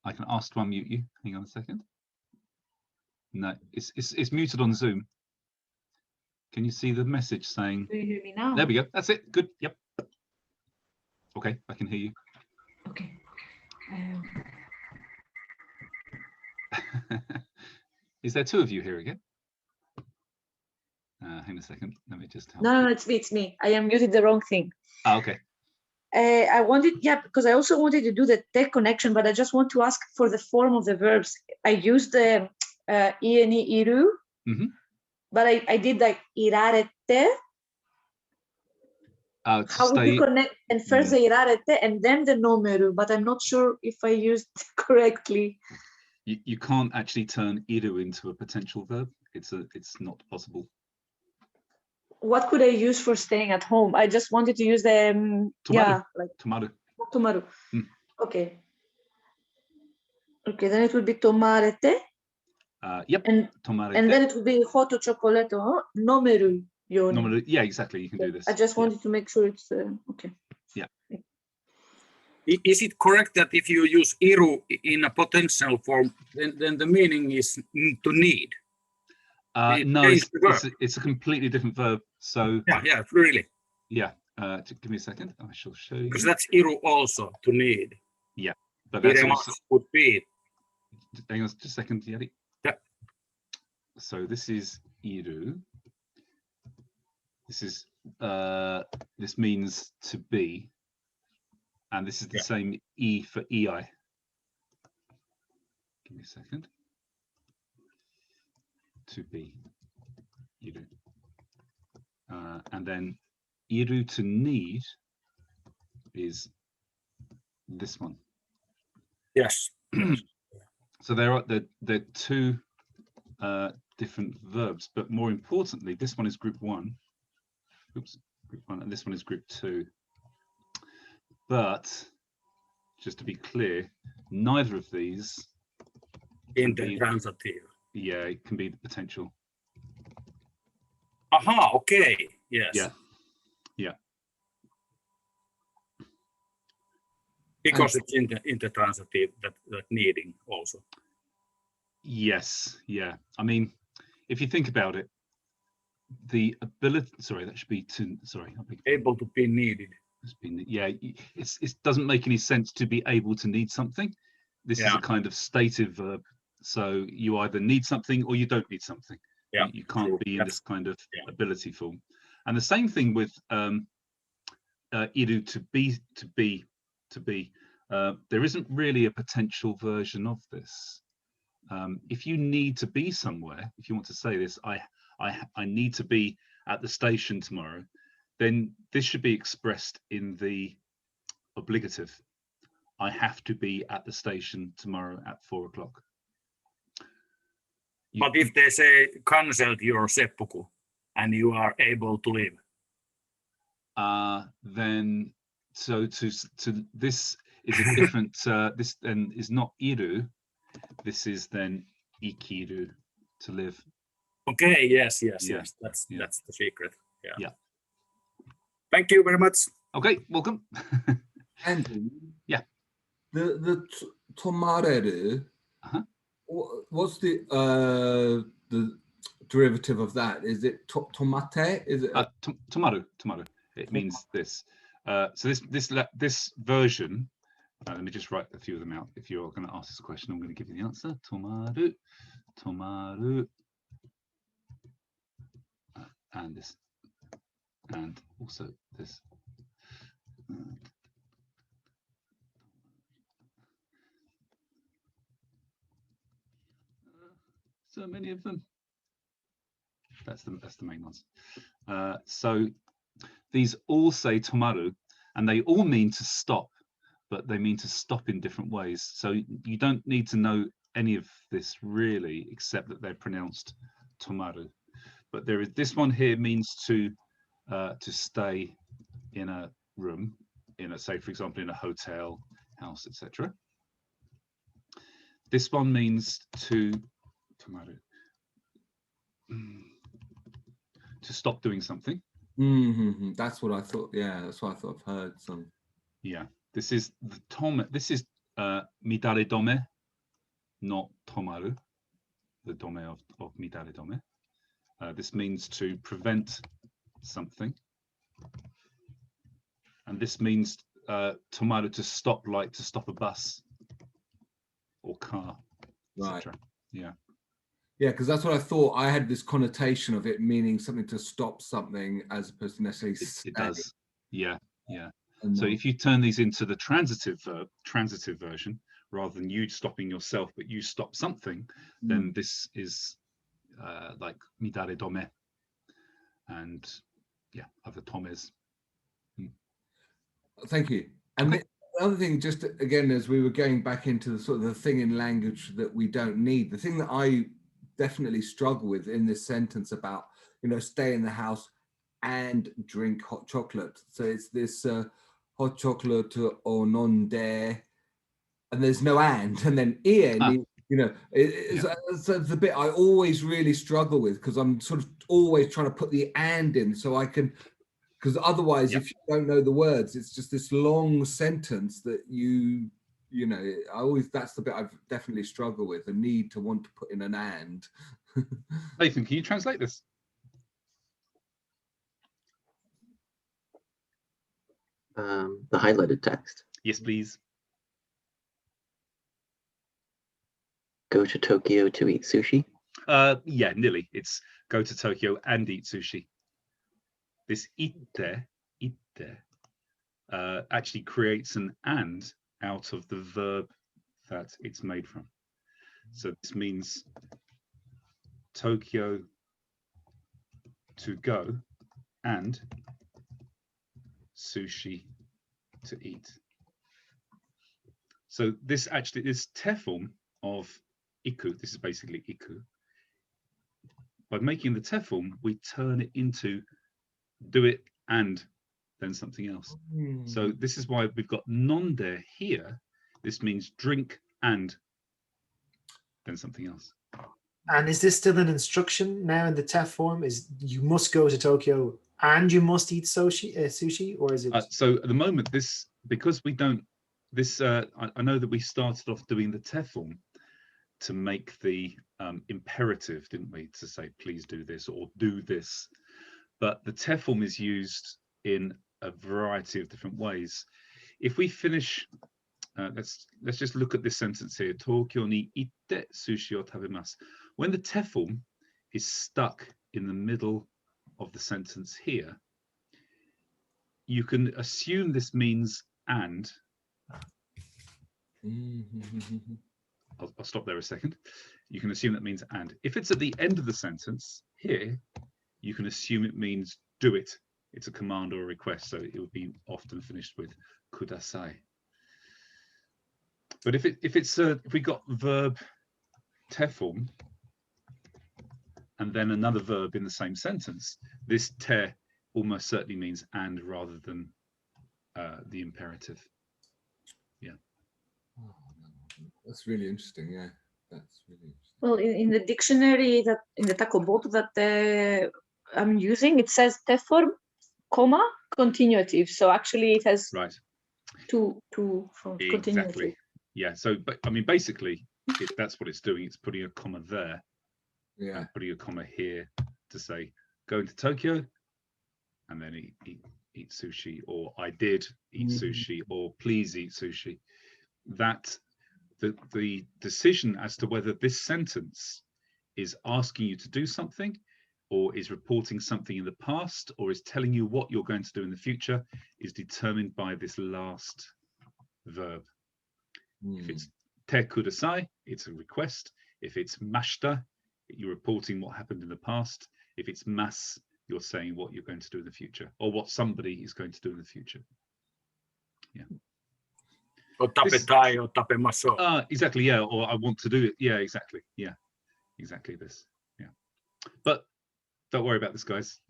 I can ask to unmute you. Hang on a second. No, it's muted on Zoom. Can you see the message saying? Do you hear me now? There we go. That's it. Good. Yep. Okay, I can hear you. Okay. Is there two of you here again? Hang on a second. Let me just help. No, it's me. I am muted the wrong thing. Oh, okay. I wanted, because I also wanted to do the tech connection, but I just want to ask for the form of the verbs. I used the ieni iru, but I did like irarete. How would you connect? And first the irarete and then the nomeru, but I'm not sure if I used correctly. You can't actually turn iru into a potential verb. It's not possible. What could I use for staying at home? I just wanted to use the tomaru. Tomaru. Okay. Okay, then it would be tomarete. Yep. And tomarete. And then it would be hot chocolate, nomeru yoni. Nomeru, yeah, exactly. You can do this. I just wanted to make sure it's okay. Yeah. Is it correct that if you use iru in a potential form, then the meaning is to need? No, it's a completely different verb. So yeah, really. Yeah. Give me a second. I shall show you. Because that's iru also, to need. Yeah, but that's also would be. Hang on just a second, Yeti. Yeah. So this is iru. This is this means to be, and this is the same e for ei. Give me a second. To be, iru. And then iru to need is this one. Yes. So there are two different verbs, but more importantly, this one is group 1. Oops, group 1, and this one is group 2. But just to be clear, neither of these intransitive. Yeah, it can be the potential. Aha, okay. Yes. Yeah. Yeah. Because it's intransitive, that needing also. Yes, yeah. I mean, if you think about it, the ability, sorry, that should be to, sorry. Able to be needed. Yeah, it doesn't make any sense to be able to need something. This is a kind of stative verb. So you either need something or you don't need something. Yeah, you can't be in this kind of ability form. And the same thing with iru, to be. There isn't really a potential version of this. If you need to be somewhere, if you want to say this, I need to be at the station tomorrow, then this should be expressed in the obligative. I have to be at the station tomorrow at 4 o'clock. But if they say cancel your seppuku and you are able to leave, then so to this is a different. This then is not iru. This is then ikiru, to live. Okay. Yes. Yes. Yeah. Yes. That's Yeah. that's the secret. Yeah. Yeah. Thank you very much. Okay. Welcome. Andy. Yeah. The tomareru. What's the derivative of that? Is it tomate? Is it tomaru? Tomaru. It means this. So this version. Let me just write a few of them out. If you're going to ask this question, I'm going to give you the answer. Tomaru, tomaru, and this, and also this. So many of them. That's the main ones. So these all say tomaru, and they all mean to stop, but they mean to stop in different ways. So you don't need to know any of this really, except that they're pronounced tomaru. But there is this one here means to stay in a room, in a, say for example, in a hotel, house, etc. This one means to tomaru, to stop doing something. That's what I thought. Yeah, that's what I thought I've heard some. Yeah, this is the tome. This is midare dome, not tomaru, the dome of midare dome. This means to prevent something, and this means tomaru, to stop, like to stop a bus or car, etc. Yeah. Yeah, because that's what I thought. I had this connotation of it meaning something to stop something, as opposed to necessarily. It does. Yeah, yeah. And so if you turn these into the transitive version, rather than you stopping yourself, but you stop something, then this is like midare dome, and yeah, other tomes. Thank you. And the other thing, just again, as we were going back into the sort of the thing in language that we don't need, the thing that I definitely struggle with in this sentence about, stay in the house and drink hot chocolate. So it's this hot chocolate or non dare, and there's no and then en. It's the bit I always really struggle with, because I'm sort of always trying to put the and in so I can, because otherwise if you don't know the words, it's just this long sentence that that's the bit I've definitely struggled with, the need to want to put in an and. Nathan, can you translate this? The highlighted text. Yes, please. Go to Tokyo to eat sushi. Yeah, nearly. It's go to Tokyo and eat sushi. This itte actually creates an and out of the verb that it's made from. So this means Tokyo to go and sushi to eat. So this actually is te form of iku. This is basically iku. By making the te form, we turn it into do it and then something else. So this is why we've got non-de here. This means drink and then something else. And is this still an instruction now in the te form? Is you must go to Tokyo and you must eat sushi, or is it? So at the moment, this, because we don't, this I know that we started off doing the te form to make the imperative, didn't we? To say please do this or do this. But the te form is used in a variety of different ways. If we finish, let's just look at this sentence here. Tokyo ni itte sushi o tabemasu. When the te form is stuck in the middle of the sentence here, you can assume this means and. I'll stop there a second. You can assume that means and. If it's at the end of the sentence here, you can assume it means do it. It's a command or a request, so it would be often finished with kudasai. But if we got verb te form and then another verb in the same sentence, this te almost certainly means and rather than the imperative. Yeah. Oh, that's really interesting. Yeah, that's really interesting. Well, in the dictionary that in the Takoboto that I'm using, it says te form, comma, continuative. So actually, it has Right. two forms. Exactly. Continuative. Yeah. So, but I mean, basically, that's what it's doing. It's putting a comma there. Yeah. And putting a comma here to say going to Tokyo, and then eat sushi, or I did eat sushi, or please eat sushi. That the decision as to whether this sentence is asking you to do something, or is reporting something in the past, or is telling you what you're going to do in the future, is determined by this last verb. If it's te kudasai, it's a request. If it's mashita, you're reporting what happened in the past. If it's mas, you're saying what you're going to do in the future, or what somebody is going to do in the future. Yeah. Or tapetai or tapemaso. Exactly, yeah, or I want to do it. Yeah, exactly. Yeah, exactly this. Yeah. But don't worry about this, guys.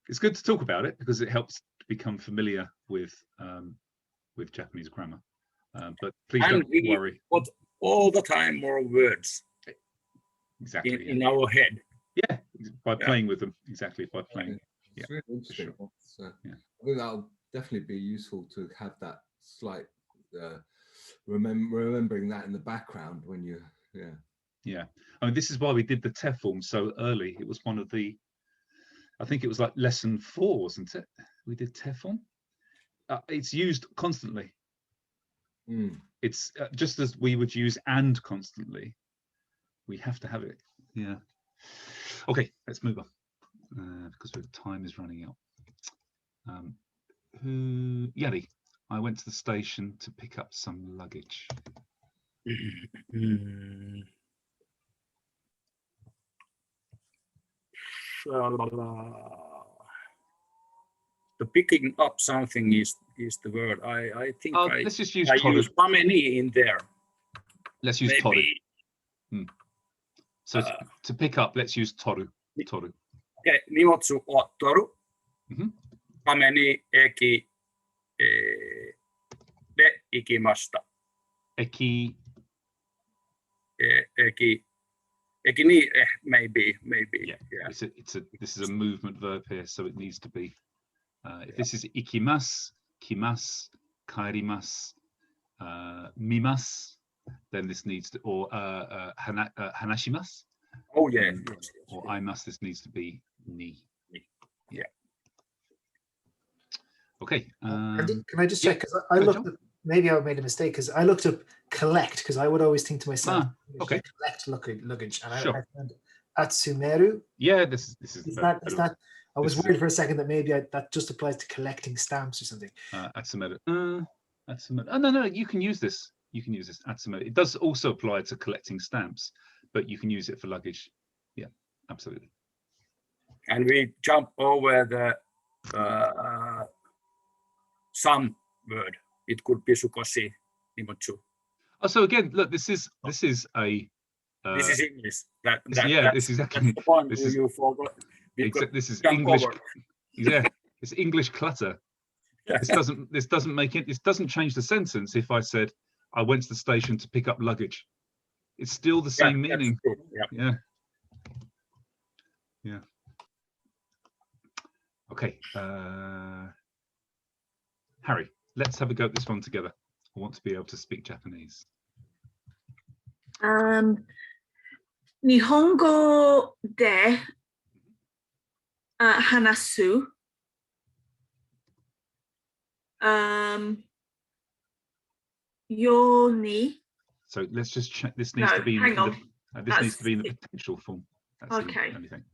It's good to talk about it because it helps to become familiar with Japanese grammar. But please don't worry. Put all the time more words. Exactly. In our head. Yeah, by playing with them. Exactly, by playing. It's really interesting. Sure. I think that'll definitely be useful to have that slight remembering that in the background when you. Yeah. I mean, this is why we did the te form so early. It was one of the, I think it was like lesson 4, wasn't it? We did te form. It's used constantly. It's just as we would use and constantly. We have to have it. Yeah. Okay, let's move on because the time is running out. Yari, I went to the station to pick up some luggage. The picking up something is the word. I think let's just use I toru. use pameni in there. Let's use toru. So to pick up, let's use toru. Toru. Okay, nimotsu o toru. Pameni eki de ikimashita. Eki. Eki ni maybe. Yeah. This is a movement verb here, so it needs to be. If this is ikimasu, kimasu, kaerimasu, mimasu, then this needs to, or hanashimasu. Oh yeah. Or aimasu, this needs to be ni. Yeah. Okay. Can I just check? Because I looked up, maybe I made a mistake because I looked up collect, because I would always think to myself, okay, collect luggage, and I found atsumeru. Yeah, this is that. I was worried for a second that maybe that just applies to collecting stamps or something. Atsumeru. Atsumeru. Oh, no, you can use this. You can use this atsumeru. It does also apply to collecting stamps, but you can use it for luggage. Yeah, absolutely. And we jump over the some word. It could be sukoshi, nimotsu. Oh, so again, look, this is a. This is English. This is exactly. That's the point you forgot. This is English. Over. Yeah, it's English clutter. This doesn't make it. This doesn't change the sentence. If I said I went to the station to pick up luggage, it's still the same meaning. Yeah. Okay, Harry, let's have a go at this one together. I want to be able to speak Japanese. Nihongo de hanasu. Yoni. So let's just check. This needs to be in this needs to be in the potential form. That's okay. The only thing.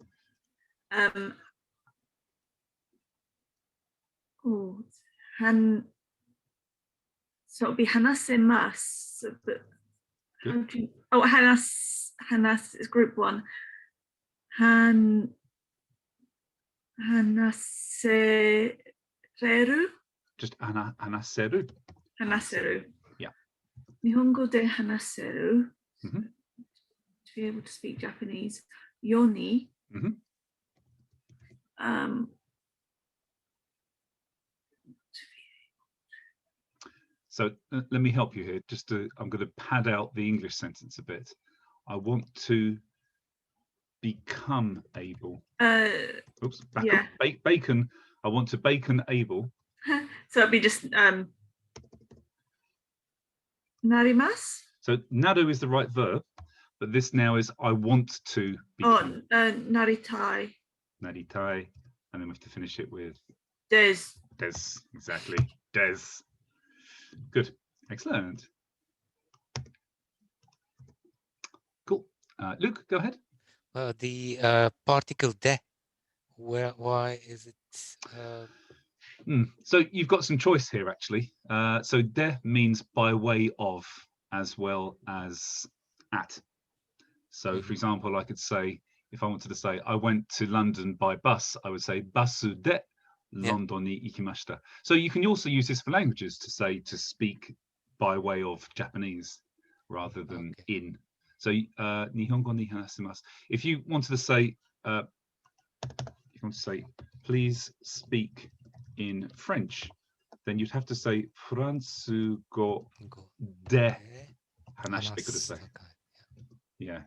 So it'll be hanasemasu, but how do you, hanas is group 1. Hanasereru. Just hanaseru. Hanaseru. Yeah. Nihongo de hanaseru. To be able to speak Japanese. Yoni. So let me help you here. I'm going to pad out the English sentence a bit. I want to become able. Oops. Yeah. Bacon. I want to bacon able. So it'd be just narimasu. So naru is the right verb, but this now is I want to become. Oh, naritai. Naritai, and then we have to finish it with Des. Des, exactly. Des. Good. Excellent. Cool. Luke, go ahead. The particle de, why is it? So you've got some choice here, actually. So de means by way of, as well as at. So, for example, I could say, if I wanted to say, I went to London by bus, I would say, basu de London ni ikimashita. So you can also use this for languages to say, to speak by way of Japanese rather than in. So, Nihongo ni hanasimasu. If you wanted to say, please speak in French, then you'd have to say, Fransugo de hanashite kudasai. Yeah,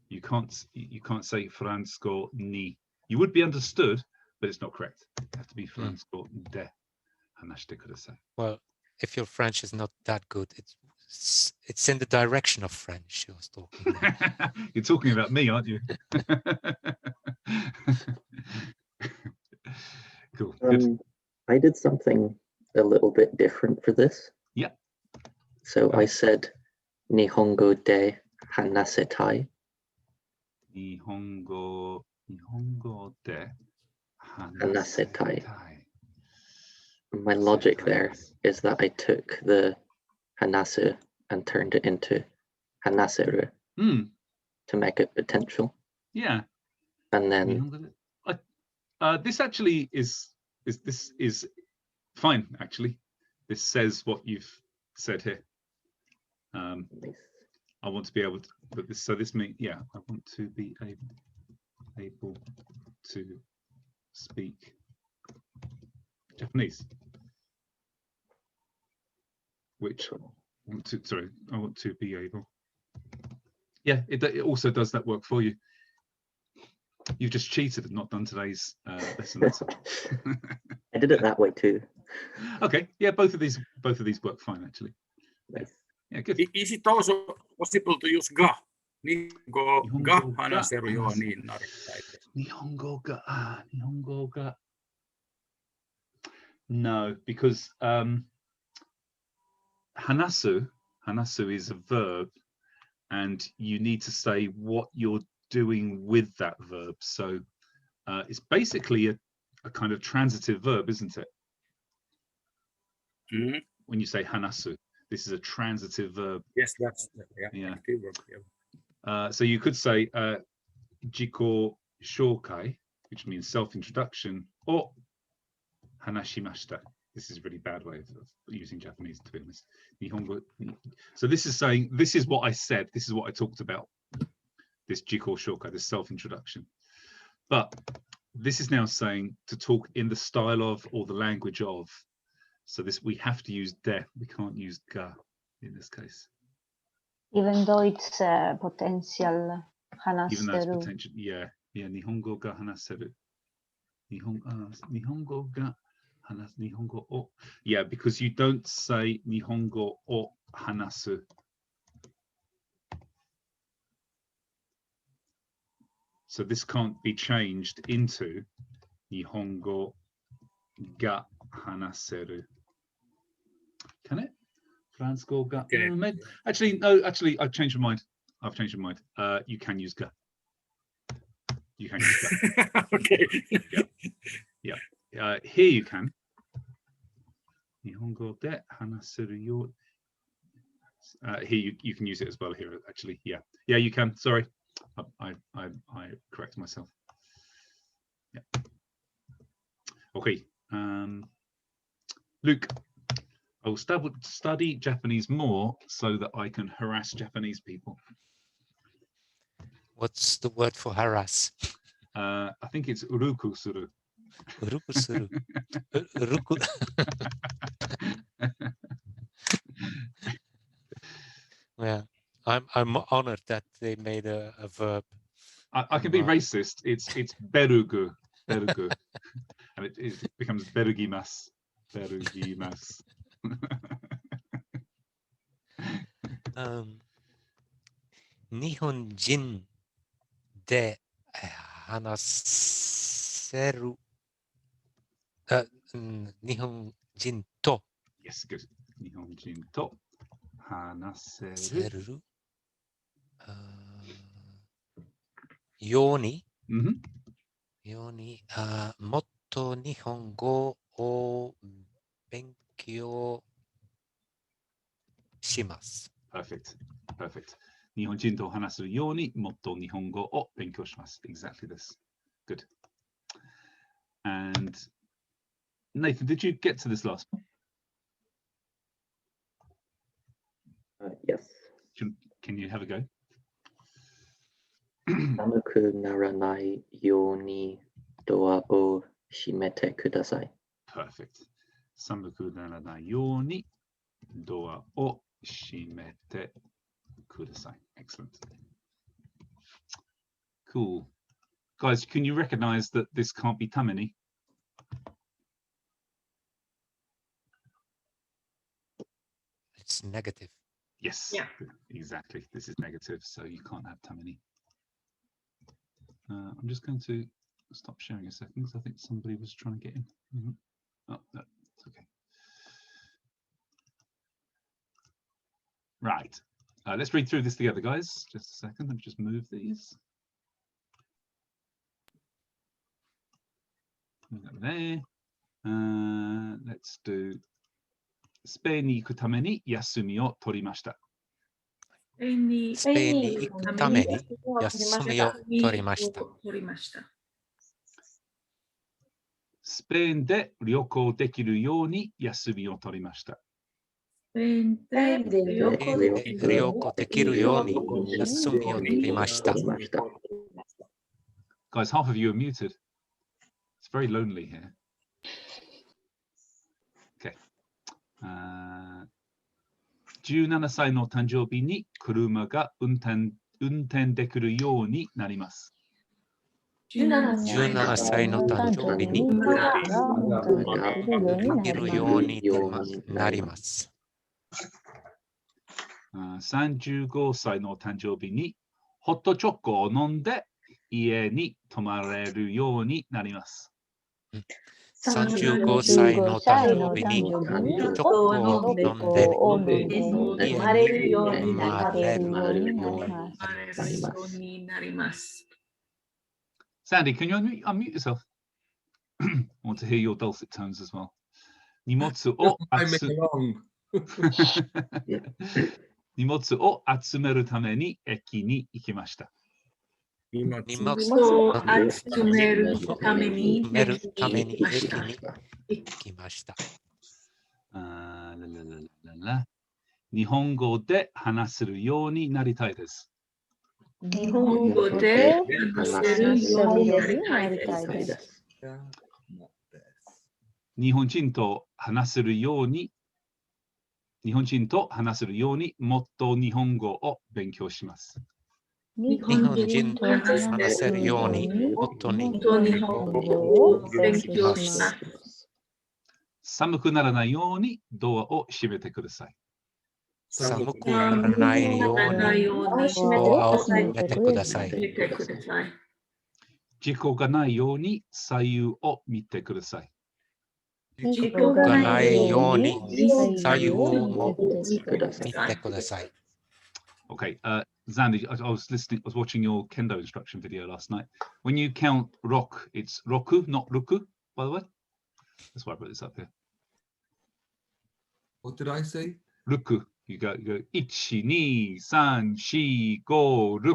you can't say Fransugo ni. You would be understood, but it's not correct. You have to be Fransugo de hanashite kudasai. Well, if your French is not that good, it's in the direction of French you're talking about. You're talking about me, aren't you? Cool. Good. I did something a little bit different for this. Yeah. So I said Nihongo de hanasetai. Nihongo de hanasetai. My logic there is that I took the hanasu and turned it into hanaseru to make it potential. Yeah. And then this actually is fine. Actually, this says what you've said here. I want to be able to, but this, so this means, yeah, I want to be able to speak Japanese. Which I want to be able. Yeah, it also does that work for you. You've just cheated and not done today's lesson. I did it that way too. Okay, yeah, both of these work fine actually. Nice. Yeah, good. Is it also possible to use ga? Nihongo ga hanaseru yo ni naritai. Nihongo ga. No, because hanasu is a verb, and you need to say what you're doing with that verb. So it's basically a kind of transitive verb, isn't it? When you say hanasu, this is a transitive verb. Yes, that's yeah. So you could say jiko shokai, which means self-introduction, or hanashimashita. This is a really bad way of using Japanese, to be honest. Nihongo. So this is saying, this is what I said, this is what I talked about, this jiko shokai, this self-introduction. But this is now saying to talk in the style of or the language of. So this, we have to use de, we can't use ga in this case. Even though it's potential hanaseru. Even though it's potential, yeah. Nihongo ga hanaseru. Nihongo ga Nihongo o. Yeah, because you don't say Nihongo o hanasu. So this can't be changed into Nihongo ga hanaseru. Can it? Fransugo ga. Okay. Actually, no. Actually, I've changed my mind. You can use ga. You can use ga. Okay. Yeah. Here you can. Nihongo de hanaseru yo. Here you can use it as well. Here, actually, yeah, you can. Sorry, I correct myself. Yeah. Okay. Luke, I will study Japanese more so that I can harass Japanese people. What's the word for harass? I think it's uruku suru. Uruku suru. Uruku. Yeah, I'm honored that they made a verb. I can be racist. It's berugu, berugu, and it becomes berugimas, berugimas. Nihonjin de hanaseru. Nihonjin to. Yes, good. Nihonjin to hanaseru. Yoni. Yoni. Motto Nihongo o benkyou shimasu. Perfect. Perfect. Nihonjin to hanasu yoni motto Nihongo o benkyou shimasu. Exactly this. Good. And Nathan, did you get to this last one? Yes. Can you have a go? Samuku naranai yo ni doa o shimete kudasai. Perfect. Samuku naranai yo ni doa o shimete kudasai. Excellent. Cool. Guys, can you recognize that this can't be tameni? It's negative. Yes, yeah, exactly. This is negative, so you can't have tameni. I'm just going to stop sharing a second because I think somebody was trying to get in. Oh, no, it's okay. Right. Let's read through this together, guys. Just a second. Let me just move these. There. Let's do スペインに行くために休みを取りました。スペインに行くために休みを取りました。スペインで旅行できるように休みを取りました。スペインで旅行できるように休みを取りました。Guys, half of you are muted. It's very lonely here. Okay. 17歳の誕生日に車が運転できるようになります。17歳の誕生日に車ができるようになります。35歳の誕生日にホットチョコを飲んで家に泊まれるようになります。35歳の誕生日にホットチョコを飲んで家に泊まれるようになります。Sandy, can you unmute yourself? I want to hear your dulcet tones as well. 荷物を集めるために駅に行きました。荷物を集めるために駅に行きました。日本語で話せるようになりたいです。日本語で話せるようになりたいです。日本人と話せるようにもっと日本語を勉強します。日本人と話せるようにもっと日本語を勉強します。寒くならないようにドアを閉めてください。寒くならないようにドアを閉めてください。事故がないように左右を見てください。事故がないように左右を見てください。Okay, Zandy, I was watching your kendo instruction video last night. When you count rock, it's roku, not ruku, by the way. That's why I put this up here. What did I say? Ruku. You go 1, 2, 3, 4, 5,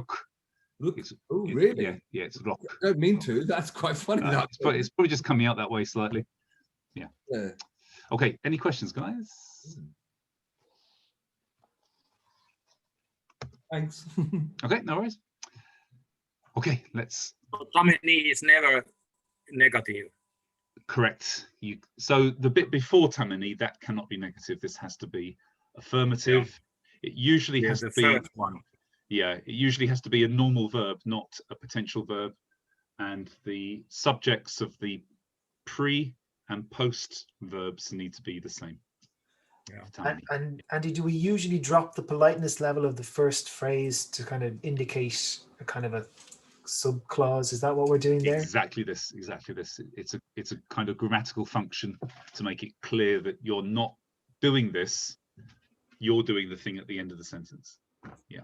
6. Oh, really? Yeah, it's rock. I don't mean to. That's quite funny. It's probably just coming out that way slightly. Yeah. Okay, any questions, guys? Thanks. Okay, no worries. Okay, let's. Tameni is never negative. Correct. So the bit before tameni, that cannot be negative. This has to be affirmative. It usually has to be third one. Yeah, it usually has to be a normal verb, not a potential verb, and the subjects of the pre and post verbs need to be the same. Yeah. And Andy, do we usually drop the politeness level of the first phrase to kind of indicate a kind of a sub clause? Is that what we're doing there? Exactly this. It's a kind of grammatical function to make it clear that you're not doing this. You're doing the thing at the end of the sentence. Yeah.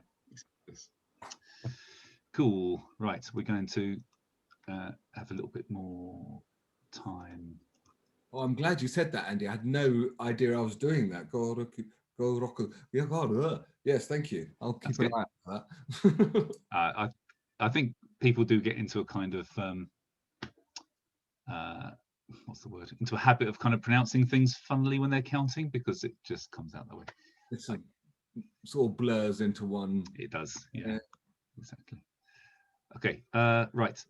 Cool. Right. We're going to have a little bit more time. Oh, I'm glad you said that, Andy. I had no idea I was doing that. Go rock. Yeah, God. Yes, thank you. I'll keep an eye out for that. I think people do get into a kind of what's the word? Into a habit of kind of pronouncing things funnily when they're counting, because it just comes out that way. It's like, sort of blurs into one. It does. Yeah. Exactly. Okay. Right.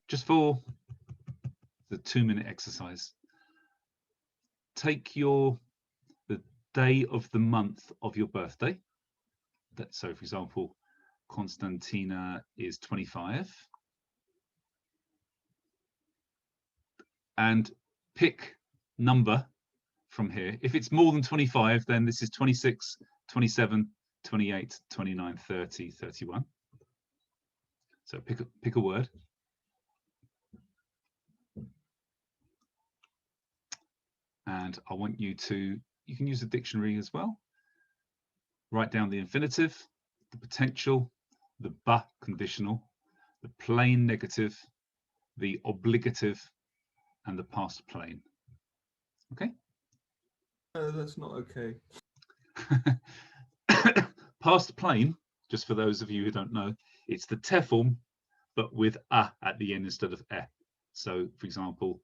Just for the 2-minute exercise, take the day of the month of your birthday. So, for example, Constantina is 25. And pick number from here. If it's more than 25, then this is 26, 27, 28, 29, 30, 31. So pick a word. And I want you can use a dictionary as well. Write down the infinitive, the potential, the ba conditional, the plain negative, the obligative, and the past plain. Okay? That's not okay. Past plain, just for those of you who don't know, it's the te form, but with a at the end instead of e. So, for example,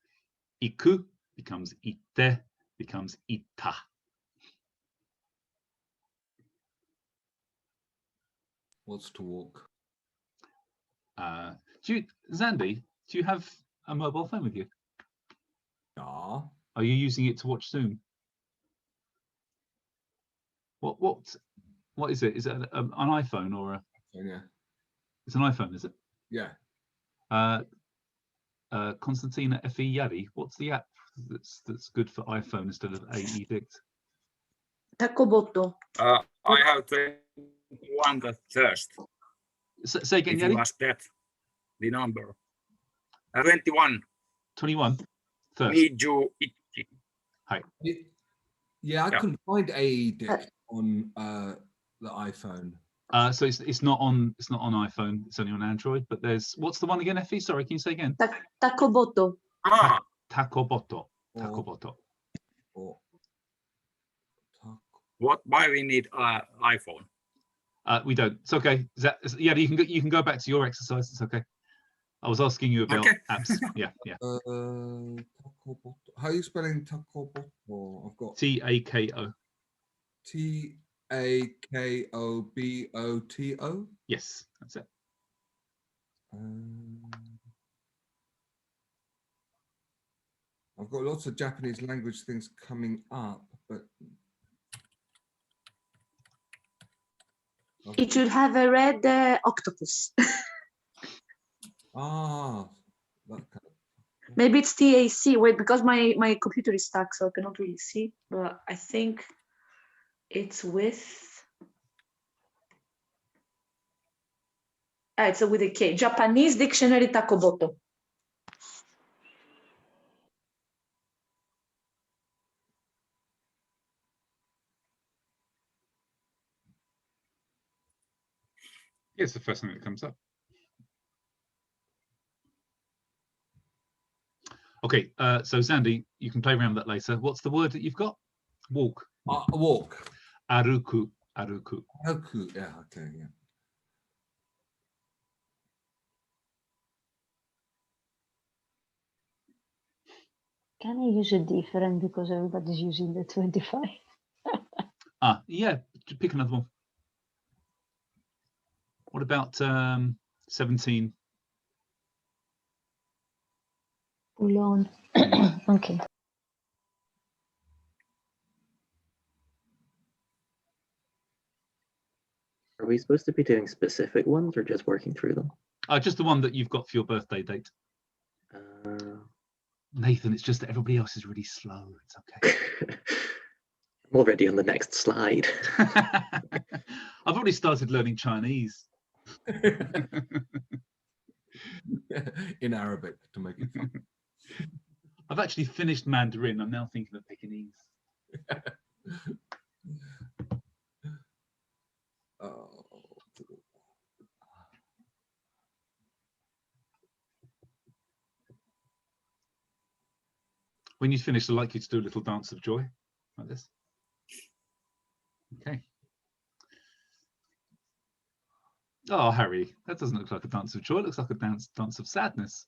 iku becomes ite, becomes ita. What's to walk? Zandy, do you have a mobile phone with you? Yeah. Are you using it to watch Zoom? What is it? Is it an iPhone or a? Yeah. It's an iPhone, is it? Yeah. Constantina F.E. Yadi, what's the app that's good for iPhone instead of AEDict? Takoboto. I have 21 the first. Say again, if Yadi? you ask that, the number. 21. 21. First. Niju Ichi. Hi. Yeah, I couldn't find AEDict on the iPhone. So it's not on iPhone. It's only on Android. But what's the one again, Effie? Sorry, can you say again? Takoboto. Takoboto. Takoboto. Why we need iPhone? We don't. It's okay. Yeah, you can go back to your exercise. It's okay. I was asking you about apps. Yeah. Takoboto. How are you spelling Takoboto? I've got T-A-K-O. T-A-K-O-B-O-T-O? Yes, that's it. I've got lots of Japanese language things coming up, but it should have a red octopus. that kind of. Maybe it's TAC. Wait, because my computer is stuck, so I cannot really see. But I think it's with. It's with a K. Japanese Dictionary Takoboto. Yeah, it's the first thing that comes up. Okay, so Zandy, you can play around with that later. What's the word that you've got? Walk. Walk. Aruku. Aruku. Aruku. Yeah. Okay. Yeah. Can I use a different because everybody's using the 25? Yeah, pick another one. What about 17? Ulon. Okay. we supposed to be doing specific ones or just working through them? Just the one that you've got for your birthday date. Nathan, it's just that everybody else is really slow. It's okay. I'm already on the next slide. I've already started learning Chinese. In Arabic to make it fun. I've actually finished Mandarin. I'm now thinking of Pekingese. Oh. When you finish, I'd like you to do a little dance of joy, like this. Okay. Oh, Harry, that doesn't look like a dance of joy. It looks like a dance of sadness.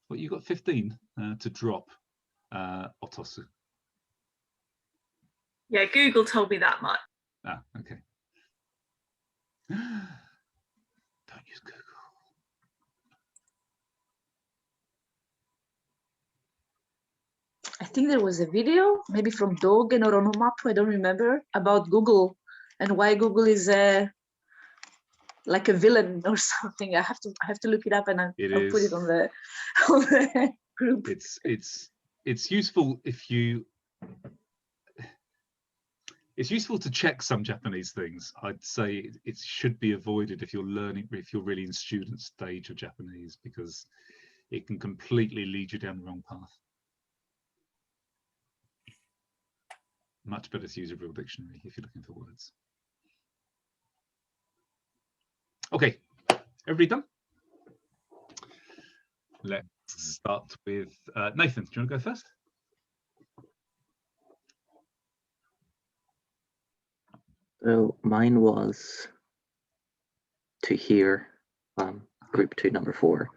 Well, you got 15 to drop, Otosu. Yeah, Google told me that much. Ah, okay. Don't use Google. I think there was a video, maybe from Dogen or Onomapu, I don't remember, about Google and why Google is like a villain or something. I have to look it up and I'll put it on the group. It's useful if you. It's useful to check some Japanese things. I'd say it should be avoided if you're really in student stage of Japanese, because it can completely lead you down the wrong path. Much better to use a real dictionary if you're looking for words. Okay, everybody done? Let's start with Nathan. Do you want to go first? So mine was to hear, group 2, number 4.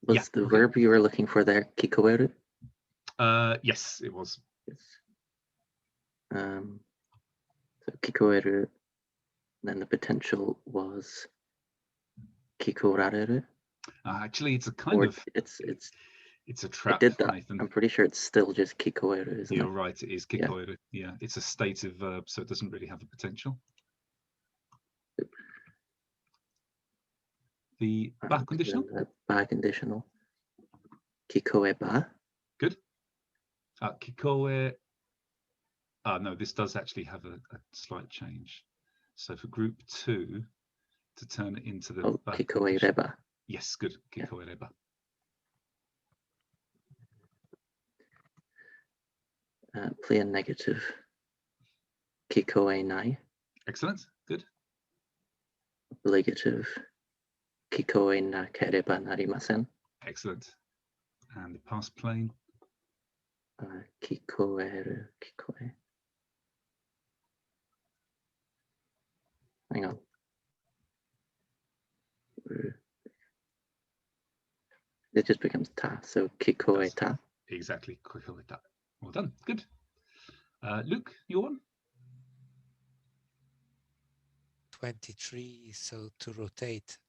Was the verb you were looking for there kikoeru? Yes, it was. Yes. So kikoeru, then the potential was kikorareru. Actually, it's a kind of it's a trap. I did that. Nathan. I'm pretty sure it's still just kikoeru, isn't You're it? right. It is kikoeru. Yeah, it's a stative verb, so it doesn't really have a potential. The back conditional. Back conditional. Kikoeba. Good. Kikoe. No, this does actually have a slight change. So for group 2, to turn it into the kikoereba. Yes, good. Kikoereba. Play a negative. Kikoenai. Excellent. Good. Obligative. Kikoenakereba narimasen. Excellent. And the past plane. Kikoeru. Kikoe. Hang on. It just becomes ta, so kikoeta. Exactly, kikoeta. Well done, good. Luke, your one? 23, so to rotate.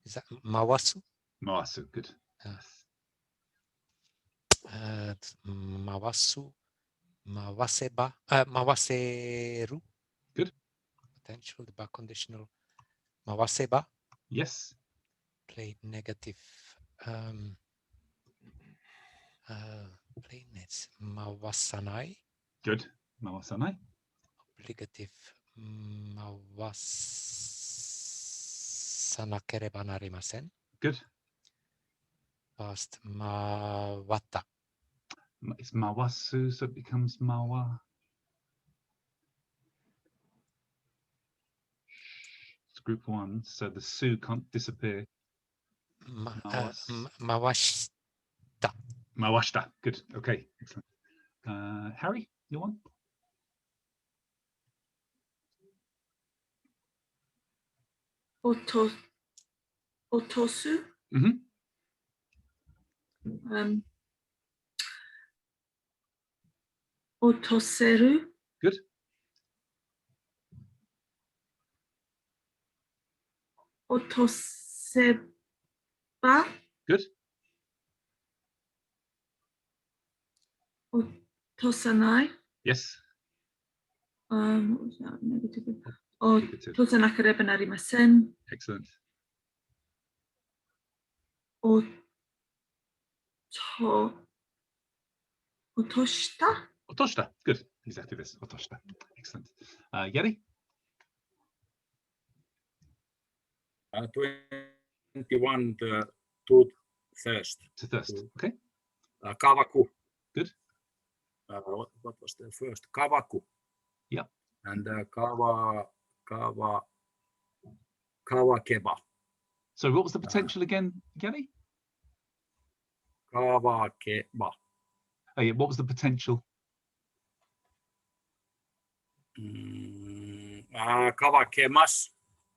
Is that mawasu? Mawasu, good. Mawasu, mawaseba, mawaseru. Good. Potential, the back conditional. Mawaseba. Yes. Played negative. Played nets. Mawasanai. Good. Mawasanai. Obligative. Mawasanakereba narimasen. Good. Past mawata. It's mawasu, so it becomes mawa. It's group 1, so the su can't disappear. Mawashita. Mawashita. Good. Okay. Excellent. Harry, you want? Otosu. Otoseru. Good. Otoseba. Good. Otosanai. Yes. What was that? Negative. Oh, Negative. 当然なければなりません。 Excellent. おと、落とした Otoshita. Good. Exactly this. Otoshita. Excellent. Yeri? 21 to thirst. To thirst. Okay. Kavaku. Good. What was the first? Kavaku. Yeah. And kawakeba. So what was the potential again, Yeri? Kawakeba. Oh yeah, what was the potential? Kawakemasu.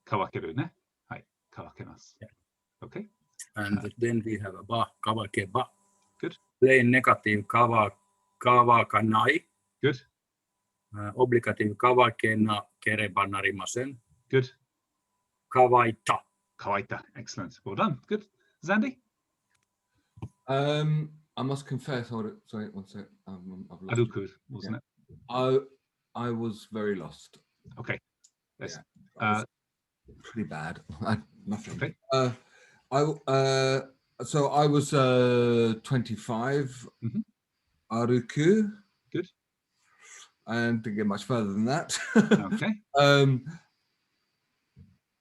Kawakeru, ne? Hai, kawakemasu. Yeah. Okay. And then we have a ba, kawakeba. Good. Plain negative kawakanai. Good. Obligative kawakena kereba narimasen. Good. Kawaita. Kawaita. Excellent. Well done. Good. Zandy? I must confess, sorry, one sec. I've lost Aruku, wasn't it? I was very lost. Okay. Yeah, was pretty bad. Nothing. Okay. So I was 25. Aruku. Good. And didn't get much further than that. Okay.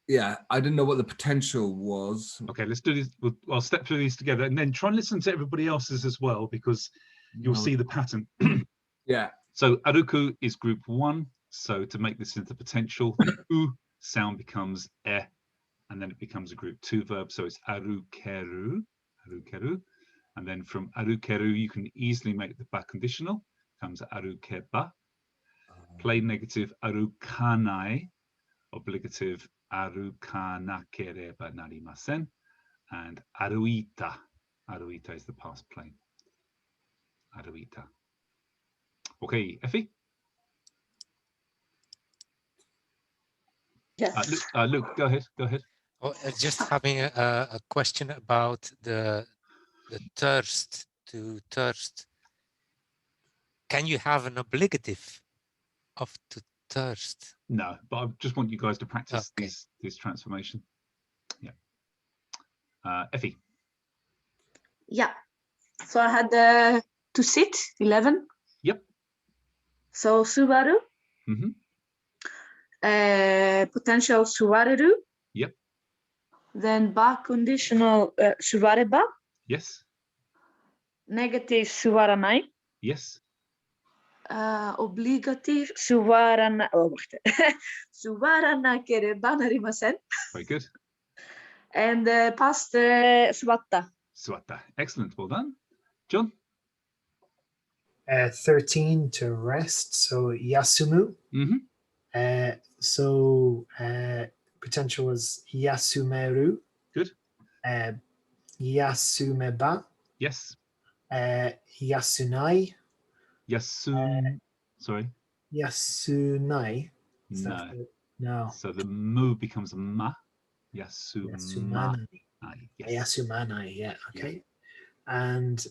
Yeah, I didn't know what the potential was. Okay, let's do this. I'll step through these together and then try and listen to everybody else's as well, because you'll see the pattern. Yeah. So Aruku is group 1. So to make this into potential, the U sound becomes e, and then it becomes a group 2 verb. So it's arukeru, arukeru. And then from arukeru, you can easily make the ba conditional, comes arukeba. Plain negative, arukanai. Obligative, arukanakereba narimasen. And aruita. Aruita is the past plain. Aruita. Okay, Effie? Yes. Luke, go ahead. Go ahead. Oh, just having a question about the thirst to thirst. Can you have an obligative of to thirst? No, but I just want you guys to practice this transformation. Yeah. Effie. Yeah. So I had to sit, 11. Yep. So subaru. Potential suwareru. Yep. Then ba conditional suwareba. Yes. Negative suwaranai. Yes. Obligative suwarana. Oh, wacht. Suwaranakereba narimasen. Very good. And past suwatta. Suwatta. Excellent. Well done. John? 13 to rest. So yasumu. So potential was yasumeru. Good. Yasumeba. Yes. Yasunai. Sorry. Yasunai. No. No. So the mu becomes a ma. Yasumanai. Yes. Yasumanai. Yeah. Okay. And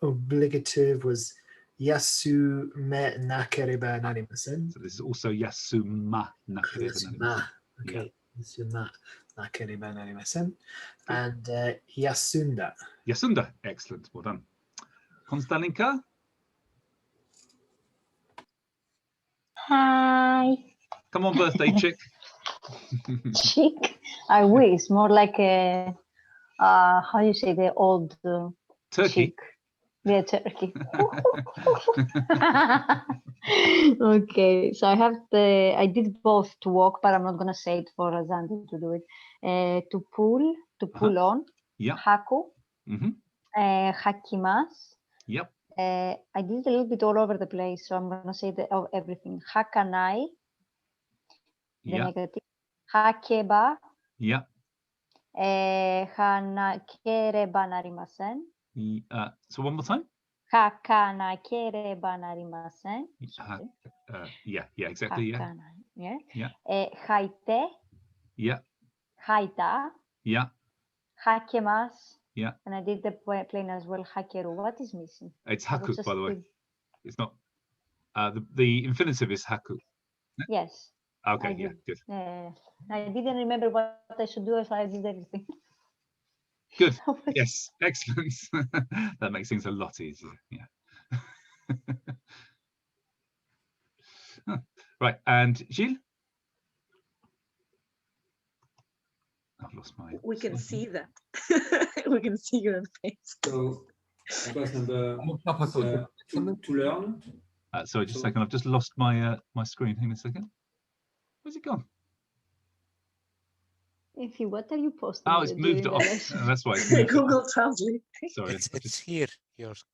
obligative was yasume nakereba narimasen. So this is also yasuma nakereba narimasen. Okay. Yasuma nakereba narimasen. And yasunda. Yasunda. Excellent. Well done. Konstalinka? Hi. Come on, birthday chick. Chick? I wish. More like a, how do you say the old turkey? Chick. Yeah, turkey. Okay, so I did both to walk, but I'm not going to say it for Zandi to do it. To pull on. Yeah. Haku. Hakimas. Yep. I did a little bit all over the place, so I'm going to say everything. Hakanai. The negative. Hakeba. Yeah. Hanakereba narimasen. So one more time. Hakanakereba narimasen. Yeah, exactly. Yeah. Yeah. Haite. Yeah. Haita. Yeah. Hakemas. Yeah. And I did the plain as well. Hakeru. What is missing? It's haku, by the way. It's not. The infinitive is haku. Yes. Okay, yeah, good. I didn't remember what I should do if I did everything. Good. Yes, excellent. That makes things a lot easier. Yeah. Right, and Gilles? I've lost my. We can see that. We can see your face. So that was number to learn. Sorry, just a second. I've just lost my my screen. Hang on a second. Where's it gone? If you, what are you posting? Oh, it's moved during off. the lesson? That's why it's moved Google off. Translate. Sorry, it's here. Yours.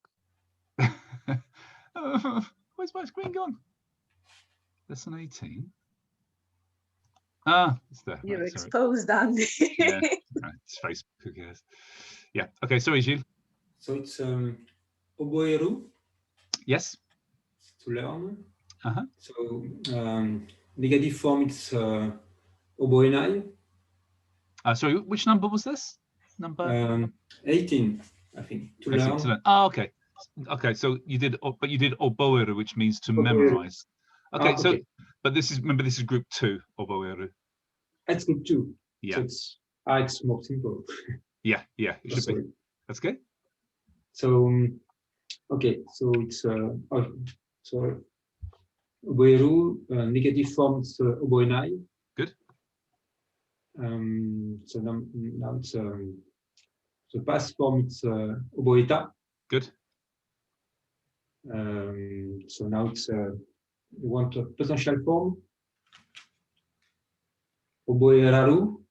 Where's my screen gone? Lesson 18. Ah, it's there. You're Right, sorry. exposed, Andy. Yeah, right, it's Facebook. Who cares? Yeah. Okay. Sorry, Gilles. So it's oboeru. Yes. To learn. Uh-huh. So negative form it's oboenai. Sorry, which number was this? Number 18, I think. To learn. Oh, okay. Okay, so you did, but you did oboeru, which means to memorize. Okay, so but this is, remember, this is group 2, oboeru. That's group 2. Yeah. So it's more simple. Yeah, it should be. That's good. So okay, so it's so oboeru, negative form it's oboenai. Good. So now it's the past form it's oboeta. Good. So now it's you want a potential form. Oboeraru.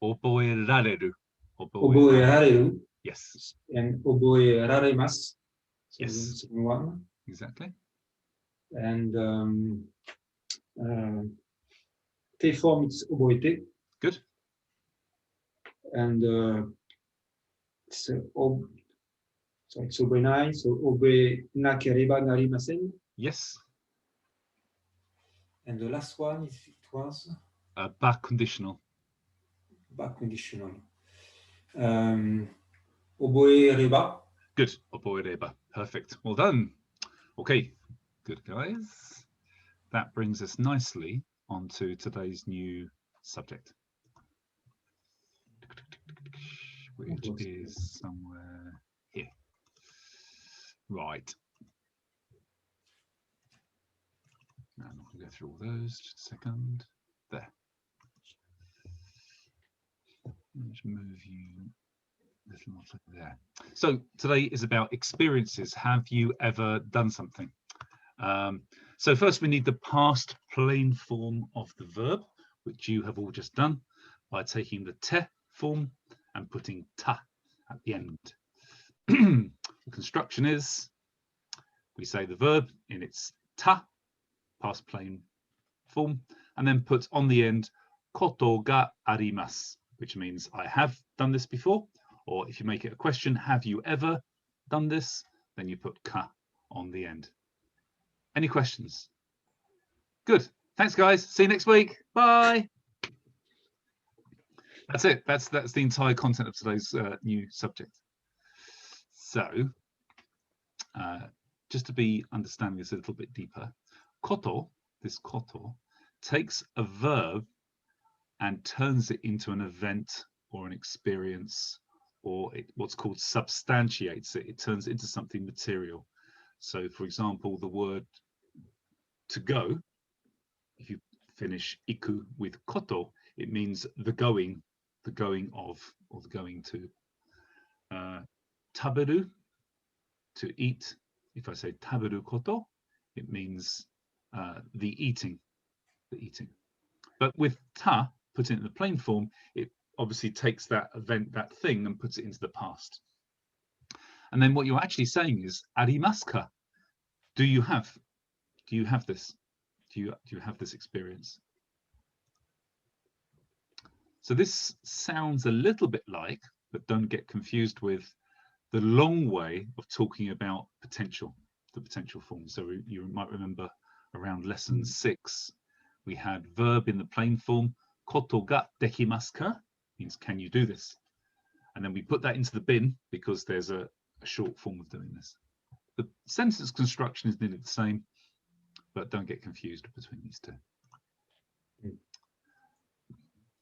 Oboerareru. Oboerareru. Yes. And oboeraremasu. So yes. The second one. Exactly. And te form it's oboete. Good. And it's so it's obenai, so obe nakereba narimasen. Yes. And the last one, if it was back conditional. Back conditional. Oboereba. Good. Oboereba. Perfect. Well done. Okay. Good, guys. That brings us nicely onto today's new subject, which is somewhere here. Right. Now I'm not going to go through all those. Just a second. There. Let's move you a little more there. So today is about experiences. Have you ever done something? So first we need the past plain form of the verb, which you have all just done by taking the te form and putting ta at the end. The construction is, we say the verb in its ta, past plain form, and then put on the end koto ga arimasu, which means I have done this before, or if you make it a question, have you ever done this, then you put ka on the end. Any questions? Good. Thanks, guys. See you next week. Bye. That's it. That's the entire content of today's new subject. So, just to be understanding this a little bit deeper, koto, this koto, takes a verb and turns it into an event or an experience, or what's called substantiates it. It turns it into something material. So, for example, the word to go, if you finish iku with koto, it means the going of, or the going to. Taberu, to eat. If I say taberu koto, it means the eating. But with ta, put it in the plain form, it obviously takes that event, that thing, and puts it into the past. And then what you're actually saying is arimasu ka? Do you have this? Do you have this experience? So this sounds a little bit like, but don't get confused with, the long way of talking about potential, the potential form. So you might remember around lesson 6, we had verb in the plain form, koto ga dekimasu ka, means can you do this? And then we put that into the bin because there's a short form of doing this. The sentence construction is nearly the same. but don't get confused between these two.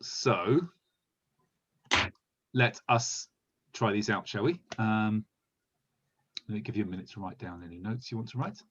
So let us try these out, shall we? Let me give you a minute to write down any notes you want to write.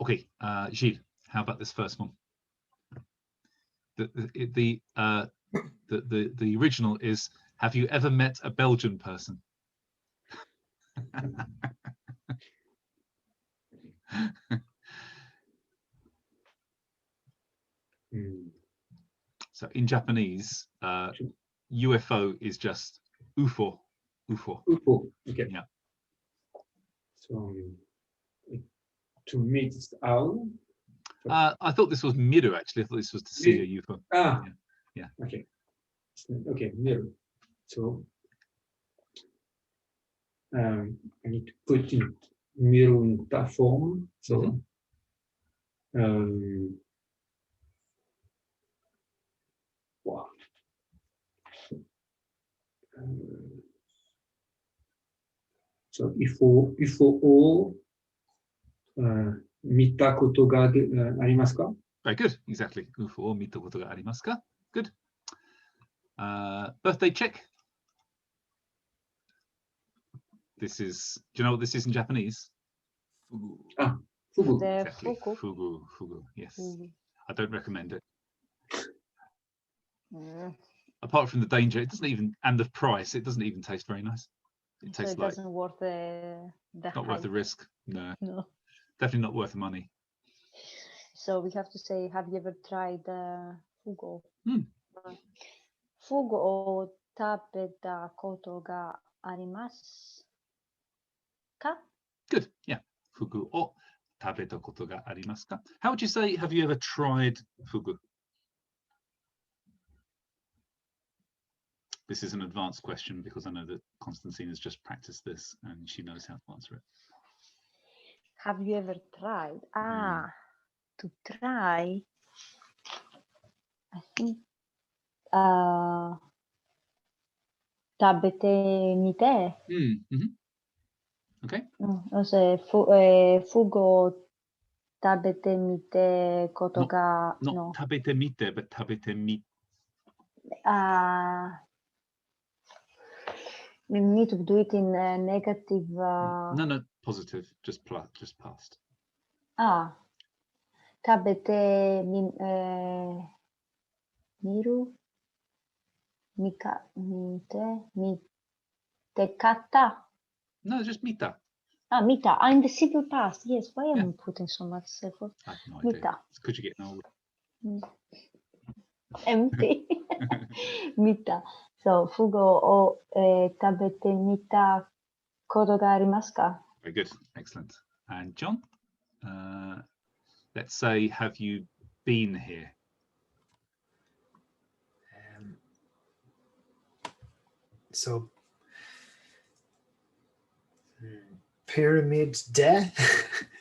Okay, Gilles, how about this first one? The original is, have you ever met a Belgian person? So in Japanese, UFO is just UFO. UFO. UFO. Okay. Yeah. So to meet owl. I thought this was miru, actually. I thought this was to see a UFO. Ah. Yeah. Okay. Okay, miru. So I need to put in miru in that form. So wow. So UFOを見たことがありますか? Very good. Exactly. UFO を見たことがありますか? Good. Birthday check. This is. Do you know what this is in Japanese? Fugu. Ah, fugu. Exactly. Fugu. Fugu. Yes. I don't recommend it. Apart from the danger, it doesn't even, and the price, it doesn't even taste very nice. It tastes like. Doesn't worth the not worth the risk. No. No. Definitely not worth the money. So we have to say, have you ever tried fugu? フグを食べたことがありますか? Good. Yeah. Fugu を食べたことがありますか? How would you say, have you ever tried fugu? This is an advanced question because I know that Constantine has just practiced this and she knows how to answer it. Have you ever tried? To try, I think 食べてみて。Okay. フグを食べてみてことが not 食べてみて but 食べてみ we need to do it in negative no positive, just past. 食べてみる見て方 No, just 見た 見た in the simple past. Yes, why am I putting so much effort? I have no idea. 見た It's because you're getting old. empty 見た So フグを食べてみたことがありますか? Very good, excellent. And John, let's say, have you been here? So pyramid de?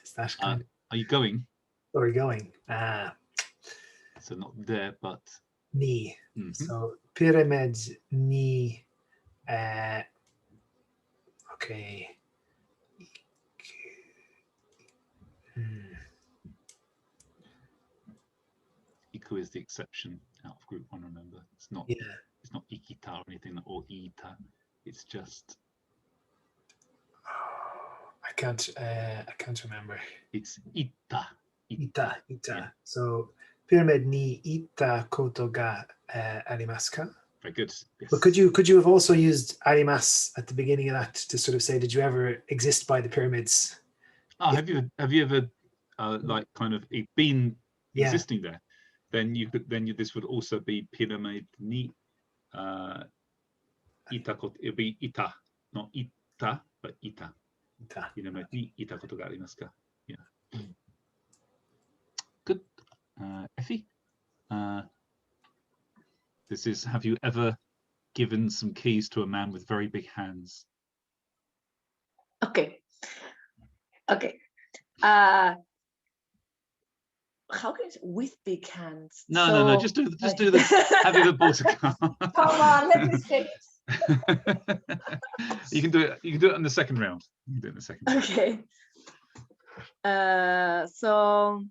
Is that kind of... Are you going? Are you going? So not there, but ni. So pyramid ni. Okay. Iku is the exception out of group one. Remember, it's not. Yeah. It's not ikita or anything or ita. It's just. I can't remember. It's ita. Ita. Yeah. So pyramid ni ita koto ga arimasu ka? Very good. Yes. But could you have also used arimasu at the beginning of that to sort of say, did you ever exist by the pyramids? Have you ever like kind of been existing there? Then this would also be pyramid ni ita koto. It'd be ita, not ita, but ita. Pyramid ni ita koto ga arimasu ka? Yeah. Good. Effie, This is, have you ever given some keys to a man with very big hands? Okay. Okay. How can you, with big hands? No, just do the have you ever bought a car? Come on, let me say it. You can do it in the second round. You can do it in the second round. Okay. So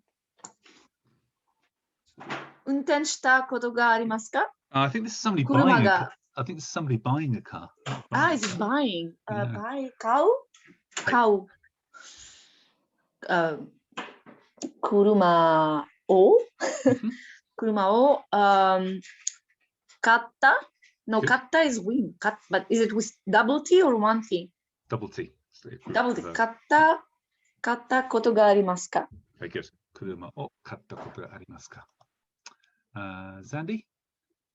運転したことがありますか? I think this is somebody 車 buying a が car. I think this is somebody buying a car. is it buying? Yeah. Buy, 買う? 買う。車を車を買った? No, Good. 買った is win. But is it with double T or one T? Double T. Double T. 買ったことがありますか? Very good. 車を買ったことがありますか? Zandy,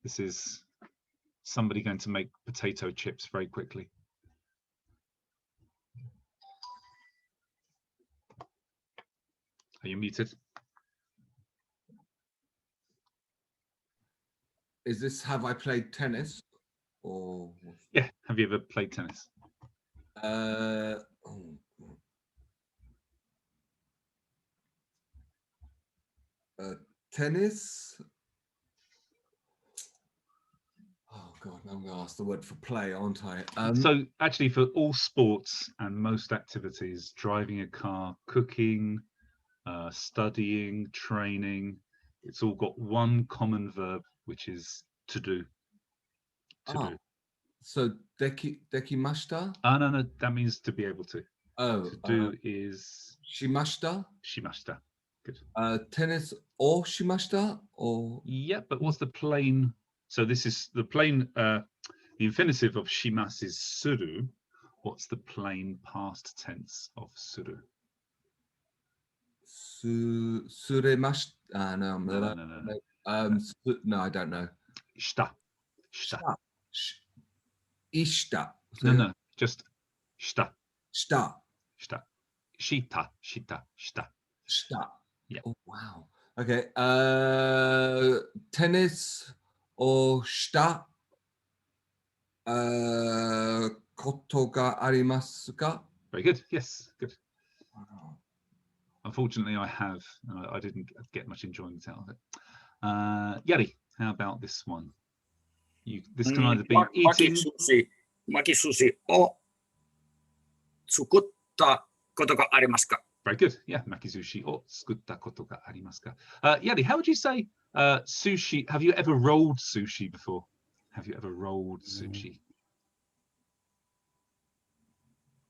this is somebody going to make potato chips very quickly. Are you muted? Is this have I played tennis or? Yeah. Have you ever played tennis? Tennis. Oh God, I'm going to ask the word for play, aren't I? So actually, for all sports and most activities, driving a car, cooking, studying, training, it's all got one common verb, which is to do. To do. So dekimashita? No, that means to be able to. Oh, to do is shimashita. Shimashita. Good. Tennis or shimashita or? Yeah, but what's the plain? So this is the plain. The infinitive of shimas is suru. What's the plain past tense of suru? Suremashita. No, no, I don't know. Shita. Ishita. No, just shita. Shita. Shita. Shita. Shita. Shita. Shita. Yeah. Oh, wow. Okay. Tennis or shita koto ga arimasu ka? Very good. Yes, good. Wow. Unfortunately, I have. I didn't get much enjoyment out of it. Yari, how about this one? This can either be eating. Makisushi o tsukutta koto ga arimasu ka? Very good. Yeah, makisushi o tsukutta koto ga arimasu ka? Yari, how would you say sushi? Have you ever rolled sushi before? Have you ever rolled sushi?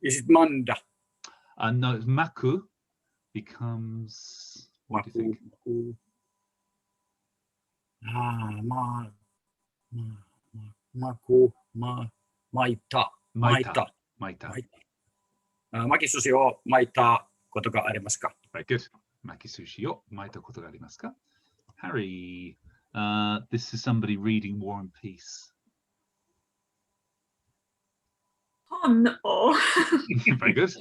Is it manda? No, maku becomes. What do you think? Maita. Makisushi o maita koto ga arimasu ka? Very good. Makisushi o maita koto ga arimasu ka? Harry, this is somebody reading War and Peace. No. Very good.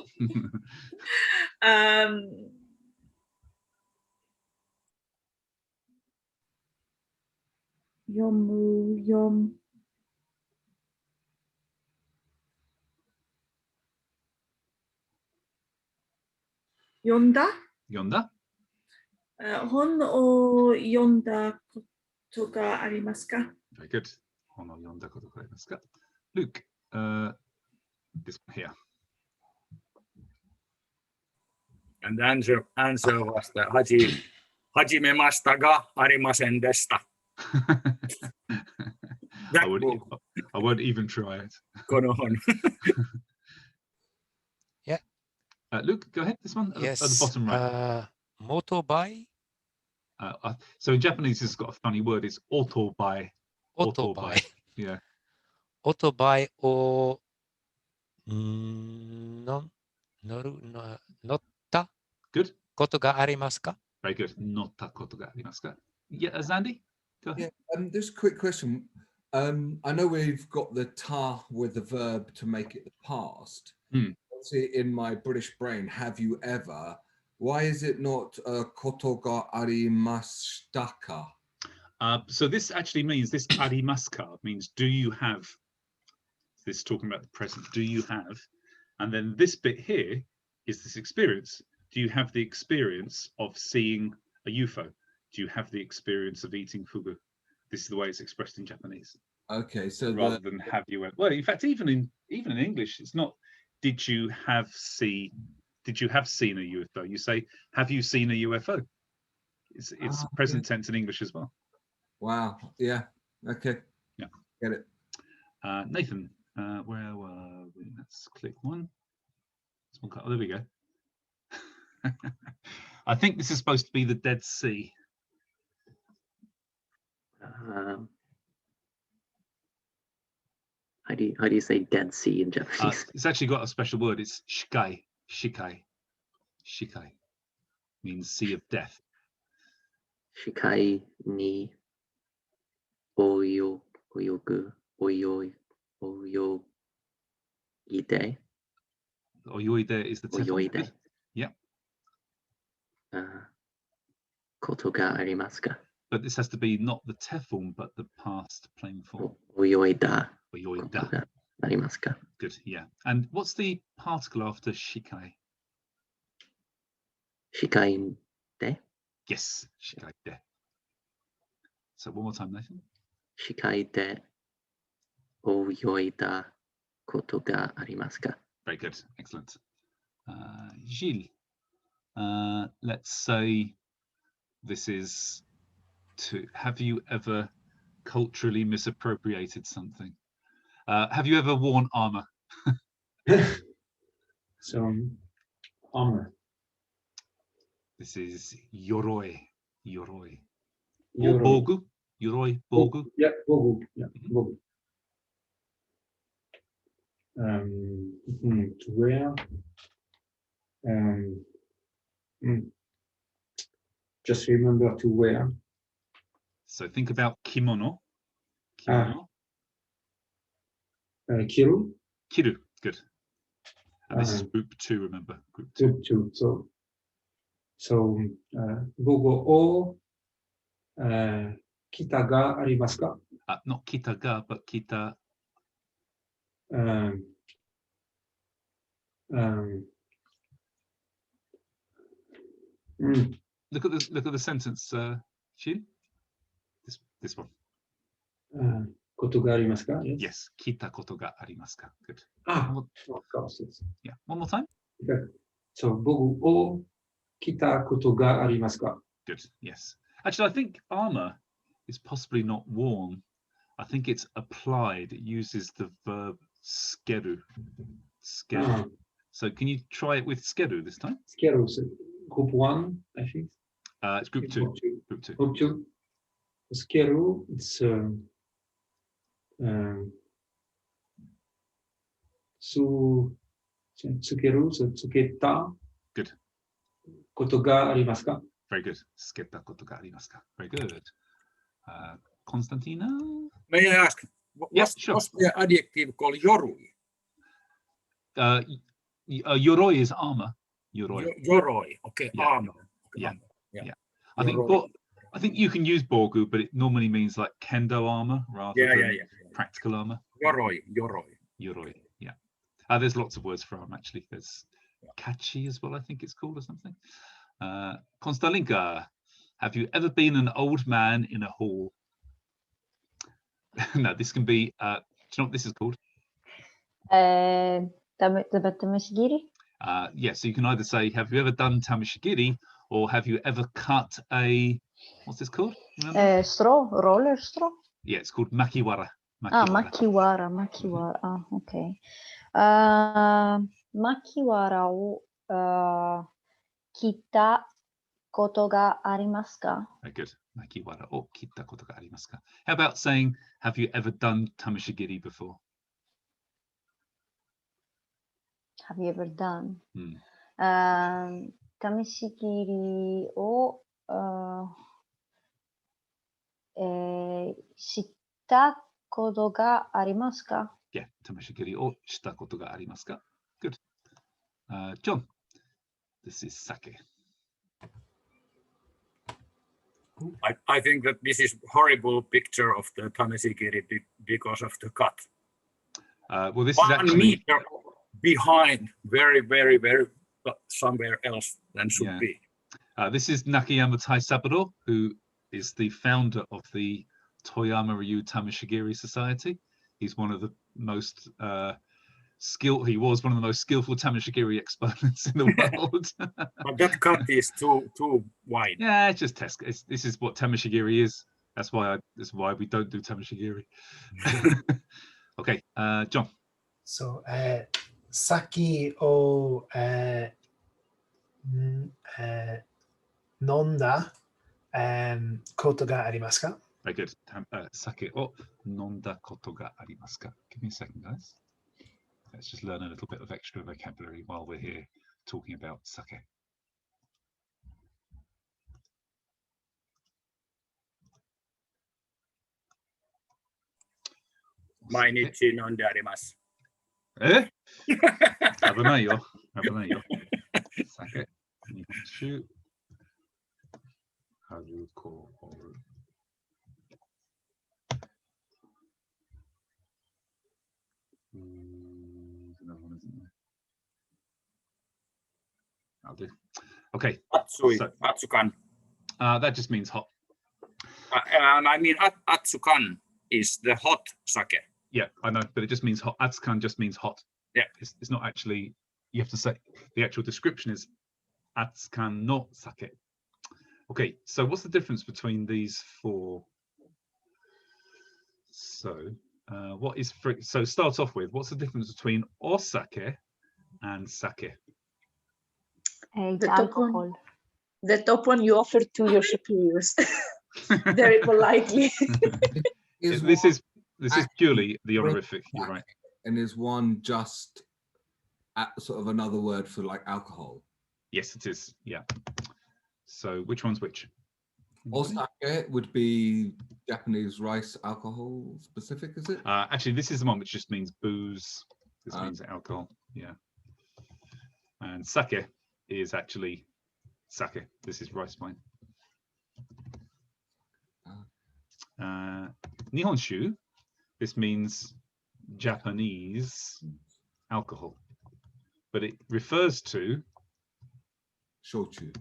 Yonda? Yonda? 本を読んだことがありますか? Very good. 本を読んだことがありますか? Luke, this one here. And the answer was the hajimemashita ga arimasen deshita. I won't even try it. Yeah. Luke, go ahead. This one yes. At the bottom right. Motobai. So in Japanese, it's got a funny word. It's otobai. Otobai. Yeah. Otobai o notta. Good. Koto ga arimasu ka? Very good. Notta koto ga arimasu ka? Yeah, Zandy, go ahead. Yeah. Just a quick question. I know we've got the ta with the verb to make it the past. See, in my British brain, have you ever? Why is it not koto ga arimashita ka? So this actually means, this arimasu ka means do you have, this is talking about the present, do you have, and then this bit here is this experience. Do you have the experience of seeing a UFO? Do you have the experience of eating fugu? This is the way it's expressed in Japanese. Okay, so rather than have you, well, in fact, even in English, it's not did you have seen a UFO? You say, have you seen a UFO? It's present tense in English as well. Wow. Yeah. Okay. Yeah. Get it. Nathan, where were we? Let's click one. Oh, there we go. I think this is supposed to be the Dead Sea. How do you say Dead Sea in Japanese? It's actually got a special word. It's shikai. Shikai means sea of death. Shikai ni oyogide. Oyoide is the Teflon. Yeah. Koto ga arimasu ka? But this has to be not the Teflon, but the past plain form. Oyoida. Oyoida. Arimasu ka? Good, yeah. And what's the particle after shikai? Shikai de? Yes, shikai de. So one more time, Nathan. Shikai de oyoida koto ga arimasu ka? Very good, excellent. Gilles, let's say this is to, have you ever culturally misappropriated something? Have you ever worn armor? So, armor. This is yoroi. Yoroi. Yoroi. Or bogu. Yoroi, bogu. Yeah, bogu. Yeah, bogu. To wear. Just remember to wear. So think about kimono. Kimono. Kiru. Kiru, good. And this is group 2, remember? Group 2. Group 2. So, bogo o kita ga arimasu ka? Not kita ga, but kita. Look at the sentence, Shin. This one. Koto ga arimasu ka? Yes, kita koto ga arimasu ka. Good. Of course. Yeah. One more time. Okay. So, bogu o kita koto ga arimasu ka? Good. Yes. Actually, I think armor is possibly not worn. I think it's applied. It uses the verb skeru. Skeru. So can you try it with skeru this time? Skeru. So group 1, I think. It's group 2. Group 2. Group 2. Skeru. It's tsukeru. So tsuketa. Good. Koto ga arimasu ka? Very good. Sketa koto ga arimasu ka? Very good. Constantina? May I ask, what's the adjective called yorui? Yoroi is armor. Yoroi. Yoroi. Okay, yeah. Armor. Yeah. Armor. Yeah. I think you can use bogu, but it normally means like kendo armor rather than practical armor. Yoroi. Yeah. There's lots of words for armor actually. There's kachi as well, I think it's called, or something. Konstalinka, have you ever been an old man in a hall? No, this can be. Do you know what this is called? Tamashigiri? Yes, so you can either say, have you ever done tamashigiri, or have you ever cut a, what's this called? Straw, roller straw? Yeah, it's called makiwara. Makiwara. Okay. Makiwara o kita koto ga arimasu ka? Very good. Makiwara o kita koto ga arimasu ka? How about saying, have you ever done tamashigiri before? Have you ever done? Tamashigiri o shita koto ga arimasu ka? Yeah, tamashigiri o shita koto ga arimasu ka? Good. John, this is sake. I think that this is horrible picture of the Tameshigiri because of the cut. Well, this 1 is actually meter behind, very, very, very somewhere else than should be. This is Nakayama Taisaburo, who is the founder of the Toyama Ryu Tameshigiri Society. He's one of the most he was one of the most skillful Tameshigiri exponents in the world. But that cut is too wide. Yeah, it's just test. This is what Tameshigiri is. That's why we don't do Tameshigiri. Okay, John. So, saki o nonda koto ga arimasu ka? Very good. Sake o nonda koto ga arimasu ka? Give me a second, guys. Let's just learn a little bit of extra vocabulary while we're here talking about sake. Mainichi nonde arimasu. Eh? Avanai yo. Avanai yo. Sake. Nihonshu. Haruko oru. Another one, isn't there? I'll do. Okay. Atsui, So, Atsukan. that just means hot. And I mean, Atsukan is the hot sake. Yeah, I know, but it just means hot. Atsukan just means hot. Yeah. It's not actually, you have to say, the actual description is Atsukan no sake. Okay, so what's the difference between these four? So, so start off with, what's the difference between osake and sake? The alcohol. The top one you offer to your superiors very politely. This is purely the honorific. You're right. And is one just sort of another word for like alcohol? Yes, it is. Yeah. So which one's which? Osake would be Japanese rice alcohol specific, is it? Actually, this is the one which just means booze. This means alcohol. Yeah. And sake is actually sake. This is rice wine. Nihonshu, this means Japanese alcohol, but it refers to shochu.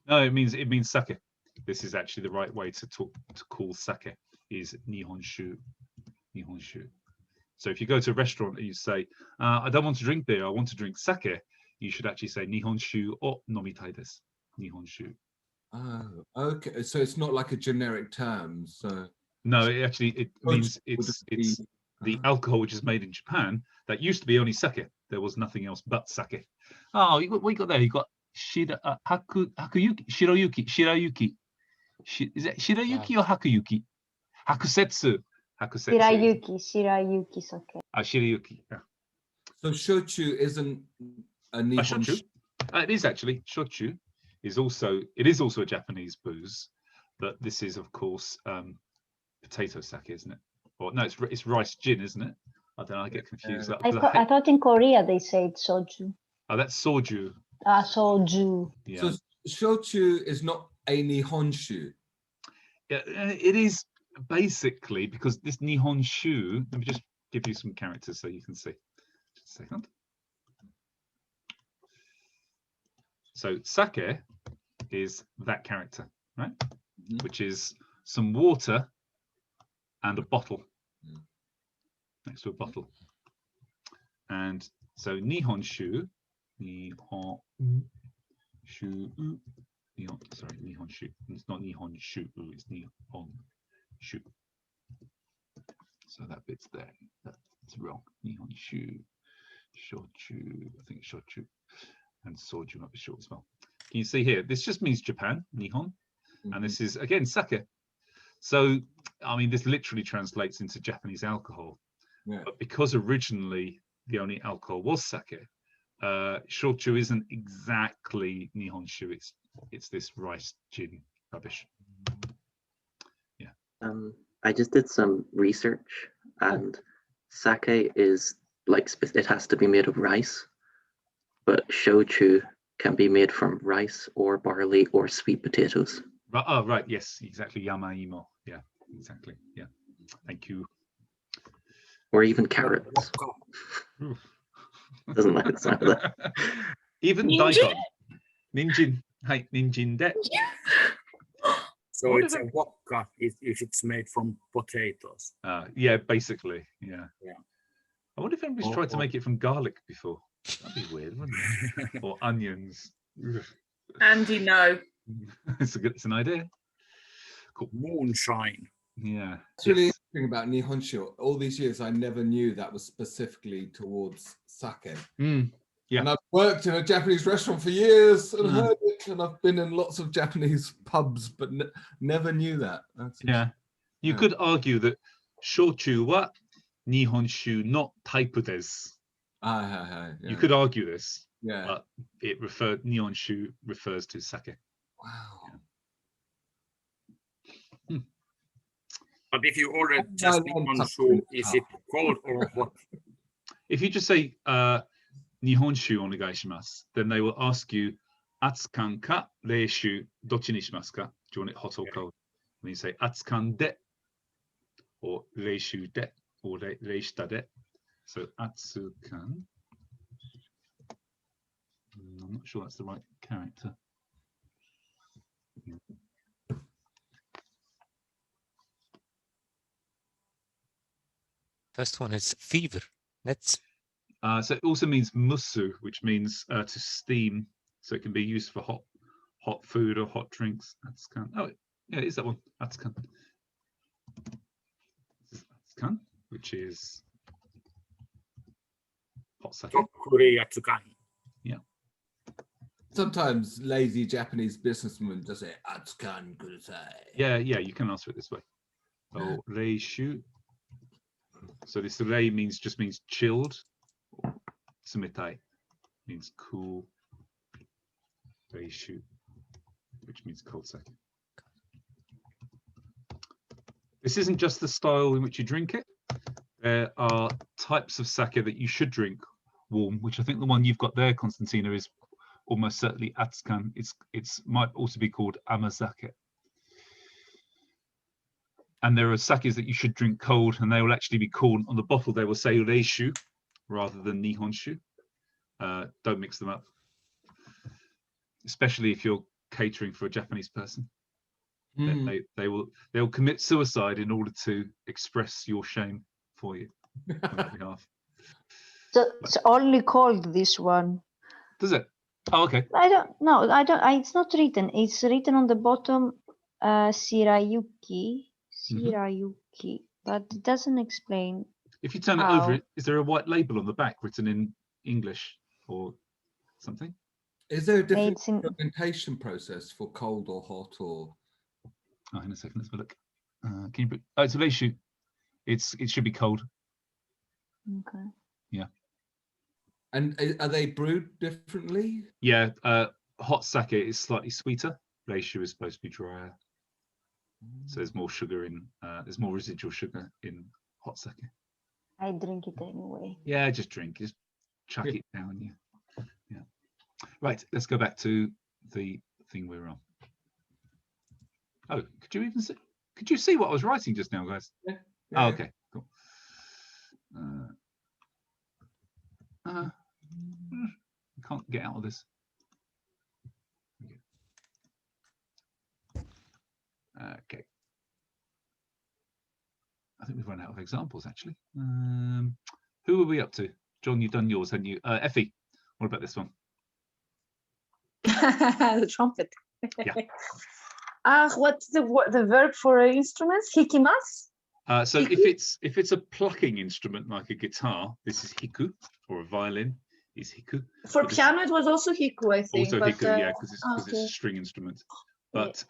No, it means sake. This is actually the right way to call sake is Nihonshu. Nihonshu. So if you go to a restaurant and you say, I don't want to drink beer, I want to drink sake, you should actually say Nihonshu o nomitai desu. Nihonshu. Oh, okay. So it's not like a generic term. So no, it means it's the alcohol which is made in Japan. That used to be only sake. There was nothing else but sake. Oh, what you got there? You got Hakuyuki, Shirayuki. Is it Shirayuki or Hakuyuki? Hakusetsu. Shirayuki sake. Shirayuki. Yeah. So shochu isn't a Nihonshu. It is actually. Shochu is also a Japanese booze, but this is of course potato sake, isn't it? Or no, it's rice gin, isn't it? I don't know. I get confused. I thought in Korea they said soju. Oh, that's soju. Soju. Yeah. So shochu is not a Nihonshu. Yeah, it is basically because this Nihonshu. Let me just give you some characters so you can see. Just a second. So sake is that character, right? Mm-hmm. Which is some water and a bottle next to a bottle. And so Nihonshu, Nihonshu. It's not Nihonshu, it's Nihonshu. So that bit's there. That's wrong. Nihonshu, shochu, I think it's shochu. And soju might be short as well. Can you see here? This just means Japan, Nihon. And this is, again, sake. So, I mean, this literally translates into Japanese alcohol. Yeah. But because originally the only alcohol was sake, shochu isn't exactly Nihonshu. It's this rice gin rubbish. Yeah. I just did some research, and sake is like, it has to be made of rice, but shochu can be made from rice or barley or sweet potatoes. Oh, right. Yes, exactly. Yamaimo. Yeah, exactly. Yeah. Thank you. Or even carrots. Doesn't like the sound of that. Even daikon. Ninjin. Hey, ninjin de. So it's a wokka if it's made from potatoes. Yeah, basically. Yeah. Yeah. I wonder if anybody's tried to make it from garlic before. That'd be weird, wouldn't it? Or onions. Andy, no. It's an idea. Cool. Moonshine. Yeah. It's really interesting about Nihonshu. All these years, I never knew that was specifically towards sake. Yeah. And I've worked in a Japanese restaurant for years and heard it, and I've been in lots of Japanese pubs, but never knew that. Yeah. You could argue that shochu wa Nihonshu no type desu. You could argue this. Yeah. But Nihonshu refers to sake. Wow. Yeah. But if you order just Nihonshu, is it cold or hot? If you just say Nihonshu onegaishimasu, then they will ask you atsukan ka reishu dochi ni shimasu ka? Do you want it hot or cold? When you say atsukan de or reishu de or reishita de. So atsukan. I'm not sure that's the right character. First one is fever. That's so it also means musu, which means to steam. So it can be used for hot food or hot drinks. Atsukan. Oh, yeah, it is that one. Atsukan. Atsukan, which is hot sake. Yeah. Sometimes lazy Japanese businessmen just say atsukan kudasai. Yeah, you can answer it this way. Oh, reishu. So this rei just means chilled. Sumitai means cool. Reishu, which means cold sake. This isn't just the style in which you drink it. There are types of sake that you should drink warm, which I think the one you've got there, Constantina, is almost certainly atsukan. It's might also be called amazake. And there are sakes that you should drink cold, and they will actually be called on the bottle. They will say reishu rather than nihonshu. Don't mix them up, especially if you're catering for a Japanese person. They'll commit suicide in order to express your shame for you on that behalf. So it's only called this one. Does it? Oh, okay. I don't. It's not written. It's written on the bottom, Shirayuki, but it doesn't explain. If you turn it over, is there a white label on the back written in English or something? Is there a different fermentation process for cold or hot or? Oh, in a second, let's have a look. Can you? Oh, it's a reishu. It should be cold. Okay. Yeah. And are they brewed differently? Yeah, hot sake is slightly sweeter. Reishu is supposed to be drier. So there's more sugar in. There's more residual sugar in hot sake. I drink it anyway. Yeah, just drink. Just chuck it down. Yeah. Right. Let's go back to the thing we're on. Oh, could you even see? Could you see what I was writing just now, guys? Yeah. Oh, okay. Cool. I can't get out of this. Okay. I think we've run out of examples, actually. Who are we up to? John, you've done yours, haven't you? Effie, what about this one? The trumpet. Yeah. What's the verb for instruments? Hikimasu? So if it's a plucking instrument like a guitar, this is hiku, or a violin is hiku. For piano, it was also hiku, I think. Also hiku, yeah, because it's a string instrument. But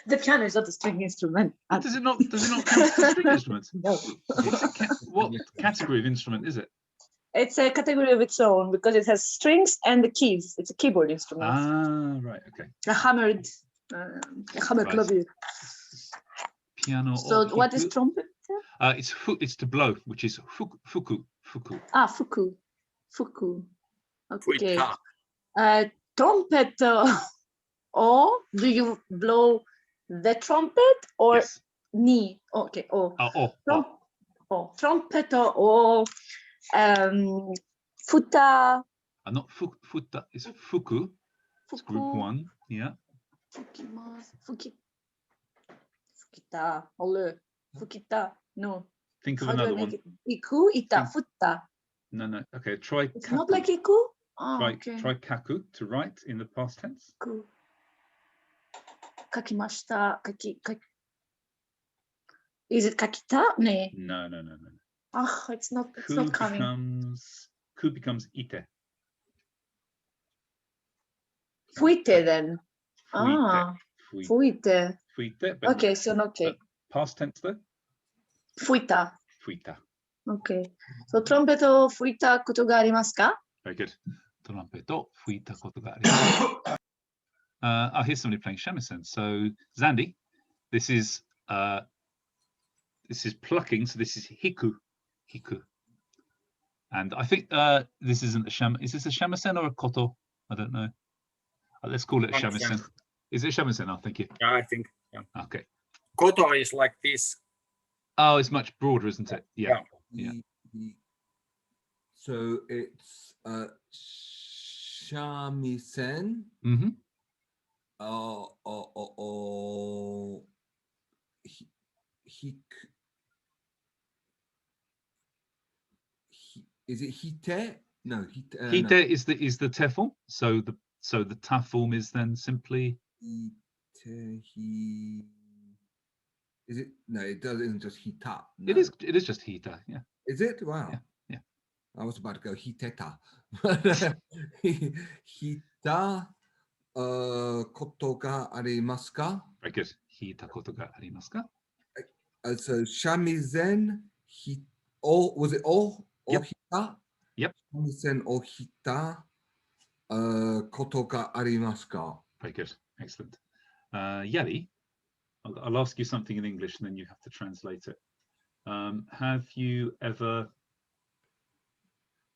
the piano is not a string instrument. Does it not count as a string instrument? No. What category of instrument is it? It's a category of its own because it has strings and the keys. It's a keyboard instrument. Ah, right, okay. A hammered clavier. Piano. So what is trumpet? It's to blow, which is fuku. Ah, fuku. Okay. Trumpet. or do you blow the trumpet or Yes. ni? Okay. Oh. Trumpet or futa. Not futa. It's fuku. It's group 1. Yeah. Fukita. Fukita. No. Think of How do I another make one. it? Iku, ita, futta. No. Okay. Try. It's kaku. not like iku. Oh, Try, okay. try kaku to write in the past tense. Iku. Kakimashita. Is it kakita? Ne. No. Ah, it's not coming. Ku becomes ite. Fuite then. Fuite. Fuite. Fuite. Okay, so okay. Past tense though? Fuita. Fuita. Okay. So trumpet o fuita koto ga arimasu ka? Very good. Trumpet o fuita koto ga arimasu ka? Here's somebody playing shamisen. So Zandy, this is plucking. So this is hiku. And I think this isn't a is this a shamisen or a koto? I don't know. Let's call it a shamisen. Is it shamisen? Oh, thank you. Yeah, I think. Yeah. Okay. Koto is like this. Oh, it's much broader, isn't it? Yeah. So it's shamisen. Mm-hmm. Is it hite? No, hite. Hite no. is the te form. So the ta form is then simply. Is it? No, it isn't just hita. No. It is just hita. Yeah. Is it? Wow. Yeah. I was about to go hiteta. Hita koto ga arimasu ka? Very good. Hita koto ga arimasu ka? So shamisen was it o hita? Yep. Shamisen o hita koto ga arimasu ka? Very good. Excellent. Yali, I'll ask you something in English and then you have to translate it. Have you ever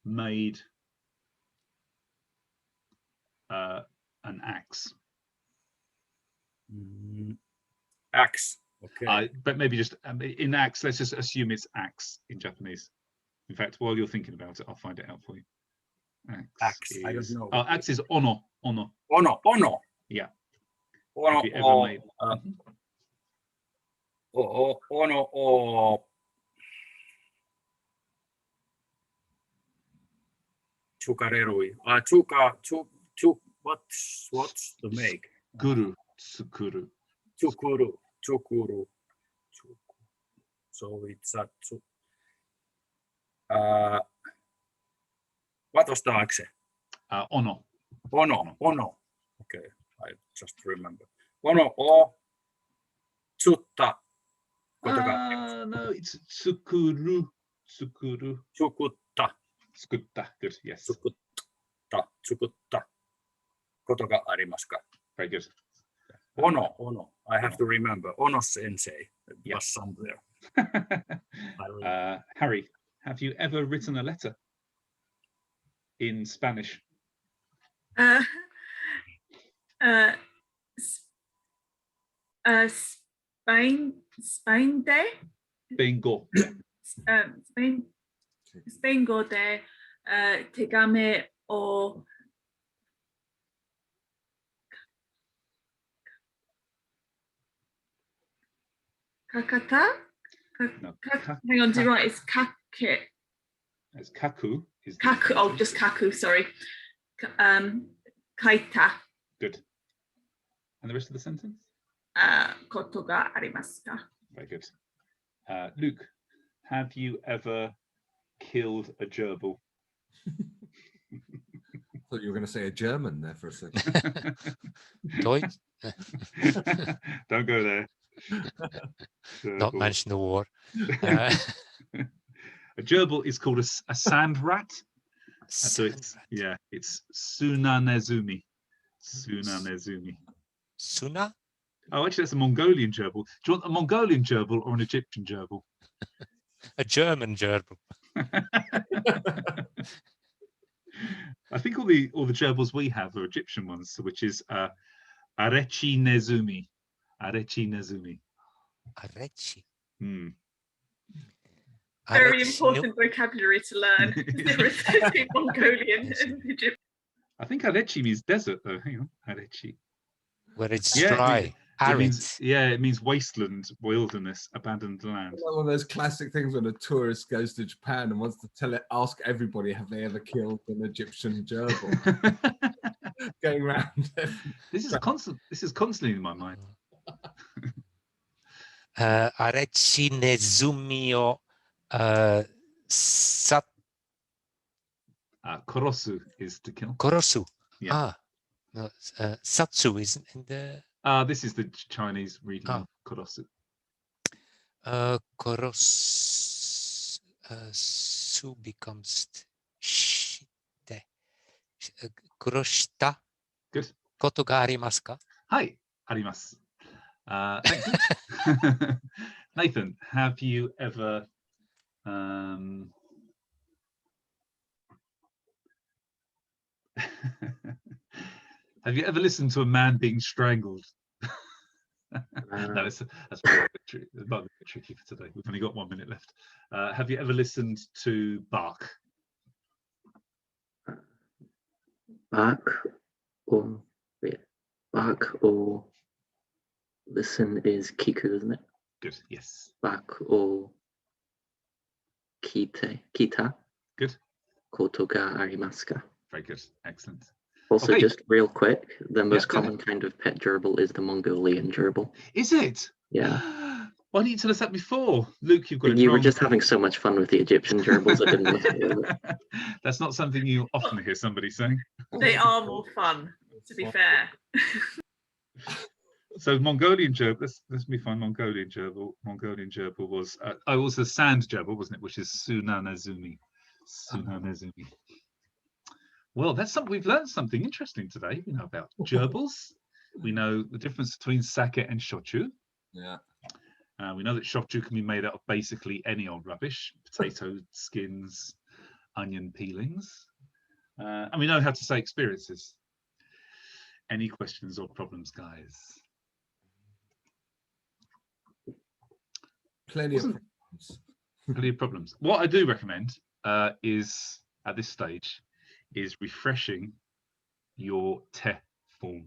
made an axe? Axe. Okay. But maybe just in axe, let's just assume it's axe in Japanese. In fact, while you're thinking about it, I'll find it out for you. Axe. I don't know. Oh, axe is ono. Ono. Yeah. Ono. Have you ever made? Ono o chukarerui. What's to make? Guru. Tsukuru. Chukuru. So it's what was the axe? Ono. Ono. Okay, I just remember. Ono o tsutta. No, it's tsukuru. Tsukutta. Good, yes. Tsukutta. Koto ga arimasu ka? Very good. Ono. I have to remember. Ono sensei was somewhere. Harry, have you ever written a letter in Spanish? Spain de. Bingo. Spain go de tegame o kakata. Hang on, do you right? It's kake. It's kaku. Kaku. Oh, just kaku. Sorry. Kaita. Good. And the rest of the sentence? Koto ga arimasu ka? Very good. Luke, have you ever killed a gerbil? I thought you were going to say a German there for a second. Deutsch? Don't go there. Not mention the war. A gerbil is called a sand rat. So it's Sunanezumi. Suna? Oh, actually, that's a Mongolian gerbil. Do you want a Mongolian gerbil or an Egyptian gerbil? A German gerbil. I think all the gerbils we have are Egyptian ones, which is Arechi nezumi. Arechi nezumi. Arechi. Very Arechi important vocabulary to learn. Differences in Mongolian and Egyptian. I think arechi means desert, though. Hang on, arechi. Where it's Yeah, dry, arid. It means wasteland, wilderness, abandoned land. One of those classic things when a tourist goes to Japan and wants to ask everybody, have they ever killed an Egyptian gerbil? Going around. This is constantly in my mind. Arechi nezumi o Korosu is to kill. Korosu. Yeah. No, satsu is in the. This is the Chinese reading of korosu. Korosu becomes shite. Kuroshita. Good. Koto ga arimasu ka? Hi, arimasu. Thank you. Nathan, have you ever have you ever listened to a man being strangled? No, that's probably a bit tricky for today. We've only got 1 minute left. Have you ever listened to Bach? Bach or listen is kiku, isn't it? Good, yes. Bach or kita. Good. Koto ga arimasu ka? Very good, excellent. Also, okay. Just real quick, the most common kind of pet gerbil is the Mongolian gerbil. Is it? Yeah. Why didn't you tell us that before? Luke, you've got it You wrong. were just having so much fun with the Egyptian gerbils, I didn't want to hear it. That's not something you often hear somebody saying. They are more fun, to be fair. So Mongolian gerbil, let's me find Mongolian gerbil. Mongolian gerbil was, also sand gerbil, wasn't it? Which is Sunanazumi. Sunanazumi. Well, that's something we've learned something interesting today. We know about gerbils. We know the difference between sake and shochu. Yeah. We know that shochu can be made out of basically any old rubbish, potato skins, onion peelings. And we know how to say experiences. Any questions or problems, guys? Plenty of problems. Plenty of problems. What I do recommend is, at this stage, is refreshing your te form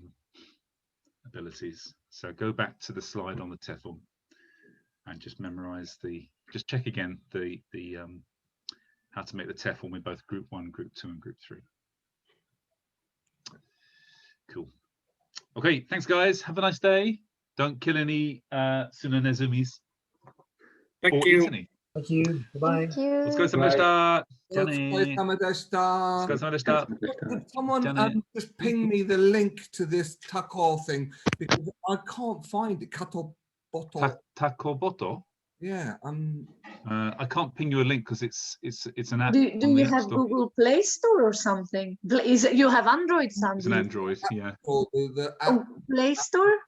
abilities. So go back to the slide on the te form and just memorize just check again the how to make the te form in both group 1, group 2 and group 3. Cool. Okay, thanks guys. Have a nice day. Don't kill any Sunanezumis. Thank you. Thank you. Bye. Thank you. お疲れ様でした。じゃあね。お疲れ様でした。お疲れ様でした。 Could someone just ping me the link to this taco thing, because I can't find it. Kato boto. Taco boto? Yeah, I can't ping you a link because it's an app. Do you have Google Play Store or something? You have Android something? It's an Android, yeah. The app, Play Store?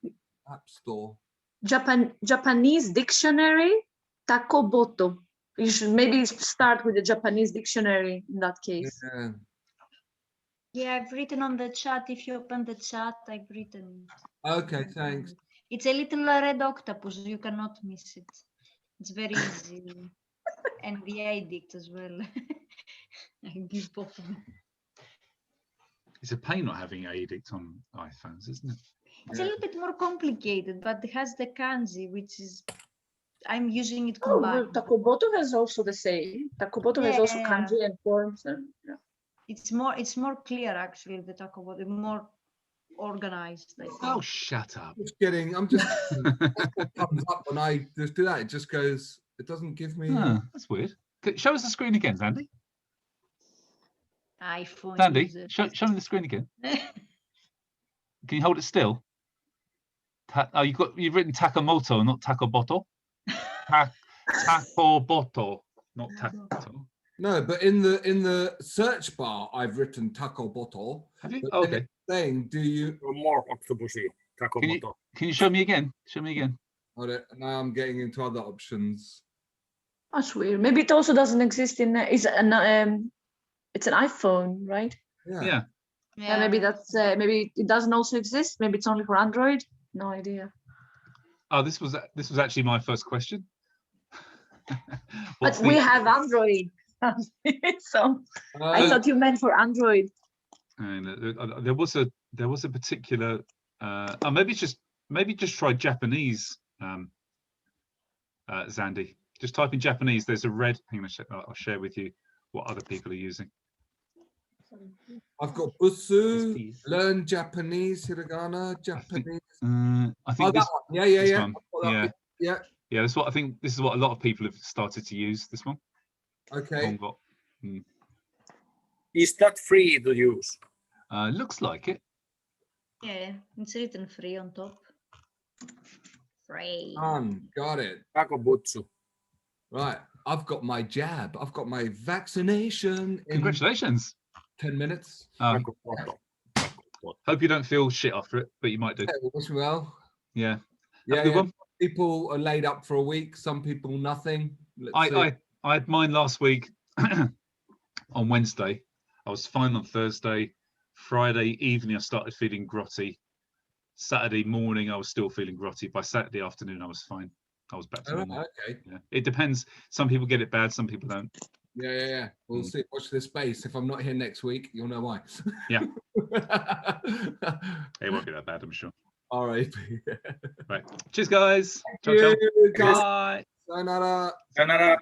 App Store. Japanese dictionary, Takoboto. You should maybe start with the Japanese dictionary in that case. Yeah. Yeah, I've written on the chat. If you open the chat, I've written. Okay, thanks. It's a little red octopus. You cannot miss it. It's very easy. And the addict as well. I give both of them. It's a pain not having addict on iPhones, isn't it? It's a little bit more complicated, but it has the kanji, which is, I'm using it combined. Oh, Takoboto has also the same. Takoboto has also kanji and forms. And, yeah. It's more clear actually, the Takoboto, more organized. I think. Oh, shut up. I'm just what comes up when I just do that. It just goes, it doesn't give me. That's weird. Show us the screen again, Sandy. iPhone. Sandy, show me the screen again. Can you hold it still? You've written Takamoto, not Takoboto. Takoboto, not Takoboto. No, but in the search bar, I've written Takoboto. Have you? Oh, okay. Saying, do you more octopusy Takoboto? Can you show me again? Show me again. Now I'm getting into other options. That's weird. Maybe it also doesn't exist in. It's an iPhone, right? Yeah. Yeah, maybe that's maybe it doesn't also exist. Maybe it's only for Android. No idea. Oh, this was actually my first question. But we have Android, so I thought you meant for Android. And there was a particular. Maybe just try Japanese. Zandy, just type in Japanese. There's a red. Hang on, I'll share with you what other people are using. I've got Busu, learn Japanese, hiragana, Japanese. I think this, that one. Yeah. Yeah, that's what I think. This is what a lot of people have started to use. This one. Okay. Is that free to use? Looks like it. Yeah, it's written free on top. Free. Got it. Kakobutsu. Right. I've got my jab. I've got my vaccination. Congratulations. 10 minutes. Hope you don't feel shit after it, but you might do. Wish me well. Yeah. Yeah. Some people are laid up for a week. Some people nothing. I had mine last week on Wednesday. I was fine on Thursday. Friday evening, I started feeling grotty. Saturday morning, I was still feeling grotty. By Saturday afternoon, I was fine. I was back to normal. Okay. Yeah. It depends. Some people get it bad. Some people don't. Yeah. We'll see. Watch this space. If I'm not here next week, you'll know why. Yeah. It won't be that bad, I'm sure. All right. Right. Cheers, guys. Thank you, ciao. Bye. Sayonara. Sayonara.